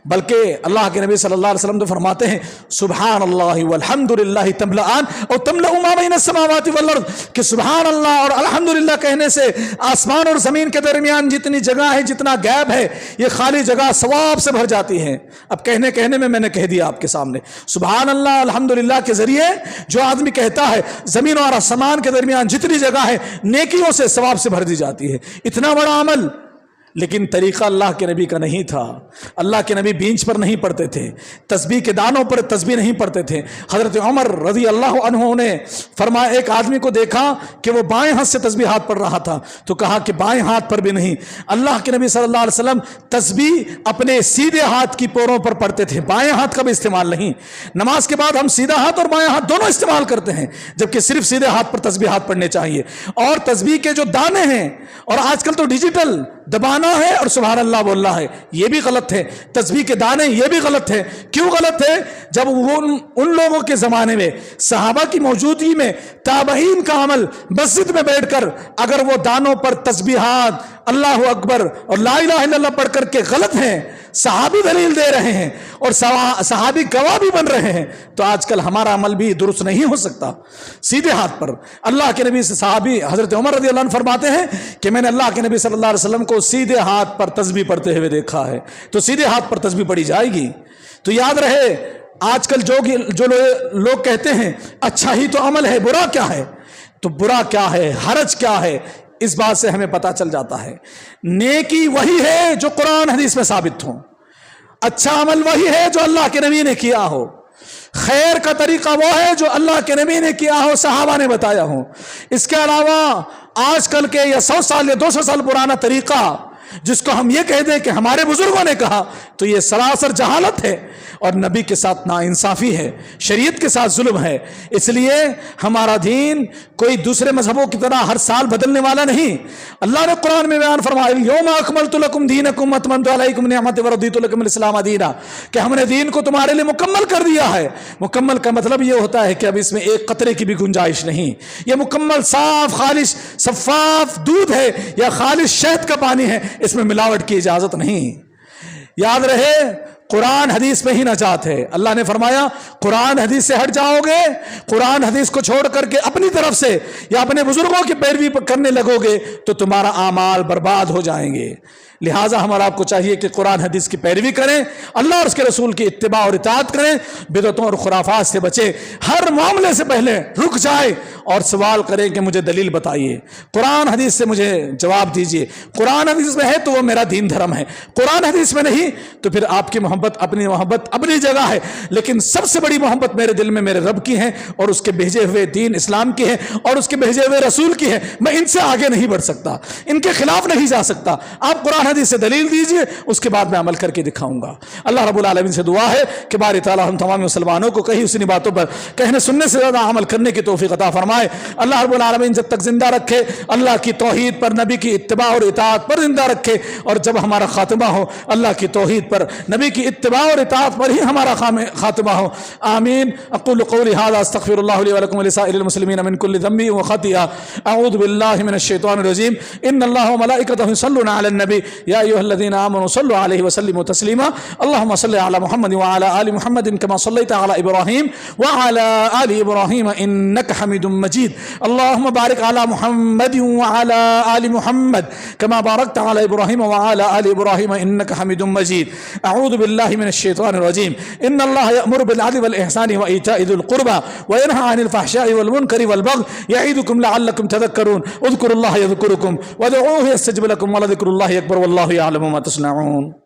بلکہ اللہ کے نبی صلی اللہ علیہ وسلم تو فرماتے ہیں سبحان اللہ والحمدللہ تملأان اور تملأ ما بین السماوات والارض، کہ سبحان اللہ اور الحمدللہ کہنے سے آسمان اور زمین کے درمیان جتنی جگہ ہے، جتنا گیپ ہے، یہ خالی جگہ ثواب سے بھر جاتی ہے۔ اب کہنے میں نے کہہ دیا آپ کے سامنے، سبحان اللہ الحمدللہ کے ذریعے جو آدمی کہتا ہے زمین اور آسمان کے درمیان جتنی جگہ ہے نیکیوں سے ثواب سے بھر دی جاتی ہے۔ اتنا بڑا عمل، لیکن طریقہ اللہ کے نبی کا نہیں تھا۔ اللہ کے نبی بینچ پر نہیں پڑھتے تھے، تسبیح کے دانوں پر تسبیح نہیں پڑھتے تھے۔ حضرت عمر رضی اللہ عنہ نے فرمایا ایک آدمی کو دیکھا کہ وہ بائیں ہاتھ سے تسبیحات پڑھ رہا تھا، تو کہا کہ بائیں ہاتھ پر بھی نہیں۔ اللہ کے نبی صلی اللہ علیہ وسلم تسبیح اپنے سیدھے ہاتھ کی پوروں پر پڑھتے تھے، بائیں ہاتھ کا بھی استعمال نہیں۔ نماز کے بعد ہم سیدھا ہاتھ اور بائیں ہاتھ دونوں استعمال کرتے ہیں، جبکہ صرف سیدھے ہاتھ پر تسبیحات پڑھنے چاہیے۔ اور تسبیح کے جو دانے ہیں، اور آج کل تو ڈیجیٹل دبانا ہے اور سبحان اللہ بولنا ہے، یہ بھی غلط ہے۔ تسبیح کے دانے یہ بھی غلط ہے۔ کیوں غلط ہے؟ جب وہ ان لوگوں کے زمانے میں صحابہ کی موجودگی میں تابعین کا عمل مسجد میں بیٹھ کر اگر وہ دانوں پر تسبیحات اللہ اکبر اور لا الہ الا اللہ پڑھ کر کے غلط ہیں، صحابی دلیل دے رہے ہیں اور صحابی گواہ بھی بن رہے ہیں، تو آج کل ہمارا عمل بھی درست نہیں ہو سکتا۔ سیدھے ہاتھ پر اللہ کے نبی سے صحابی حضرت عمر رضی اللہ عنہ فرماتے ہیں کہ میں نے اللہ کے نبی صلی اللہ علیہ وسلم کو سیدھے ہاتھ پر تسبیح پڑھتے ہوئے دیکھا ہے، تو سیدھے ہاتھ پر تسبیح پڑھی جائے گی۔ تو یاد رہے آج کل جو لوگ کہتے ہیں اچھا ہی تو عمل ہے، برا کیا ہے؟ تو برا کیا ہے، حرج کیا ہے، اس بات سے ہمیں پتہ چل جاتا ہے۔ نیکی وہی ہے جو قرآن حدیث میں ثابت ہو، اچھا عمل وہی ہے جو اللہ کے نبی نے کیا ہو، خیر کا طریقہ وہ ہے جو اللہ کے نبی نے کیا ہو، صحابہ نے بتایا ہو۔ اس کے علاوہ آج کل کے یا 100 سال یا 200 سال پرانا طریقہ جس کو ہم یہ کہہ دیں کہ ہمارے بزرگوں نے کہا، تو یہ سراسر جہالت ہے اور نبی کے ساتھ ناانصافی ہے، شریعت کے ساتھ ظلم ہے۔ اس لیے ہمارا دین کوئی دوسرے مذہبوں کی طرح ہر سال بدلنے والا نہیں۔ اللہ نے قرآن میں بیان فرمایا اليوم اکملت لکم دینکم واتممت علیکم نعمتی ورضیت لکم الاسلام دینا، کہ ہم نے دین کو تمہارے لیے مکمل کر دیا ہے۔ مکمل کا مطلب یہ ہوتا ہے کہ اب اس میں ایک قطرے کی بھی گنجائش نہیں، یہ مکمل صاف خالص شفاف دودھ ہے یا خالص شہد کا پانی ہے، اس میں ملاوٹ کی اجازت نہیں۔ یاد رہے قرآن حدیث میں ہی نجات ہے۔ اللہ نے فرمایا قرآن حدیث سے ہٹ جاؤ گے، قرآن حدیث کو چھوڑ کر کے اپنی طرف سے یا اپنے بزرگوں کی پیروی کرنے لگو گے تو تمہارا اعمال برباد ہو جائیں گے۔ لہٰذا ہمارا آپ کو چاہیے کہ قرآن حدیث کی پیروی کریں، اللہ اور اس کے رسول کی اتباع اور اطاعت کریں، بدعتوں اور خرافات سے بچیں۔ ہر معاملے سے پہلے رک جائے اور سوال کریں کہ مجھے دلیل بتائیے، قرآن حدیث سے مجھے جواب دیجیے۔ قرآن حدیث میں ہے تو وہ میرا دین دھرم ہے، قرآن حدیث میں نہیں تو پھر آپ کی محبت اپنی جگہ ہے، لیکن سب سے بڑی محبت میرے دل میں میرے رب کی ہے اور اس کے بھیجے ہوئے دین اسلام کی ہے اور اس کے بھیجے ہوئے رسول کی ہے۔ میں ان سے آگے نہیں بڑھ سکتا، ان کے خلاف نہیں جا سکتا۔ آپ قرآن حدیث سے دلیل دیجئے، اس کے بعد میں عمل کر کے دکھاؤں گا۔ اللہ رب العالمین سے دعا ہے کہ باری تعالیٰ ہم تمام مسلمانوں کو کہیں اسی باتوں پر کہنے سننے سے زیادہ عمل کرنے کی توفیق عطا فرمائے۔ اللہ رب العالمین جب تک زندہ رکھے اللہ کی توحید پر، نبی کی اتباع اور اطاعت پر زندہ رکھے، اور جب ہمارا خاتمہ ہو اللہ کی توحید پر، نبی کی اتباع اور اطاعت پر ہی ہمارا خاتمہ ہو۔ آمین۔ اقول قولی ھذا استغفر اللہ لی ولکم ولسائر المسلمین من کل ذنب وخطیئہ۔ اعوذ باللہ من الشیطان الرجیم۔ ان اللہ وملائکتہ یصلون علی النبی یا ایھا الذین آمنوا صلوا علیہ وسلموا تسلیما اللهم صل علی محمد وعلى آل محمد كما صليت على إبراهيم وعلى آل إبراهيم إنك حميد مجيد اللهم بارك على محمد وعلى آل محمد كما باركت على إبراهيم وعلى آل إبراهيم إنك حميد مجيد أعوذ بالله من الشيطان الرجيم إن الله يأمر بالعدل والإحسان وإيتاء ذي القربى وينهى عن الفحشاء والمنكر والبغي يعظكم لعلكم تذكرون اذكروا الله يذكركم وادعوه يستجب لكم ولذكر الله أكبر والله يعلم ما تصنعون.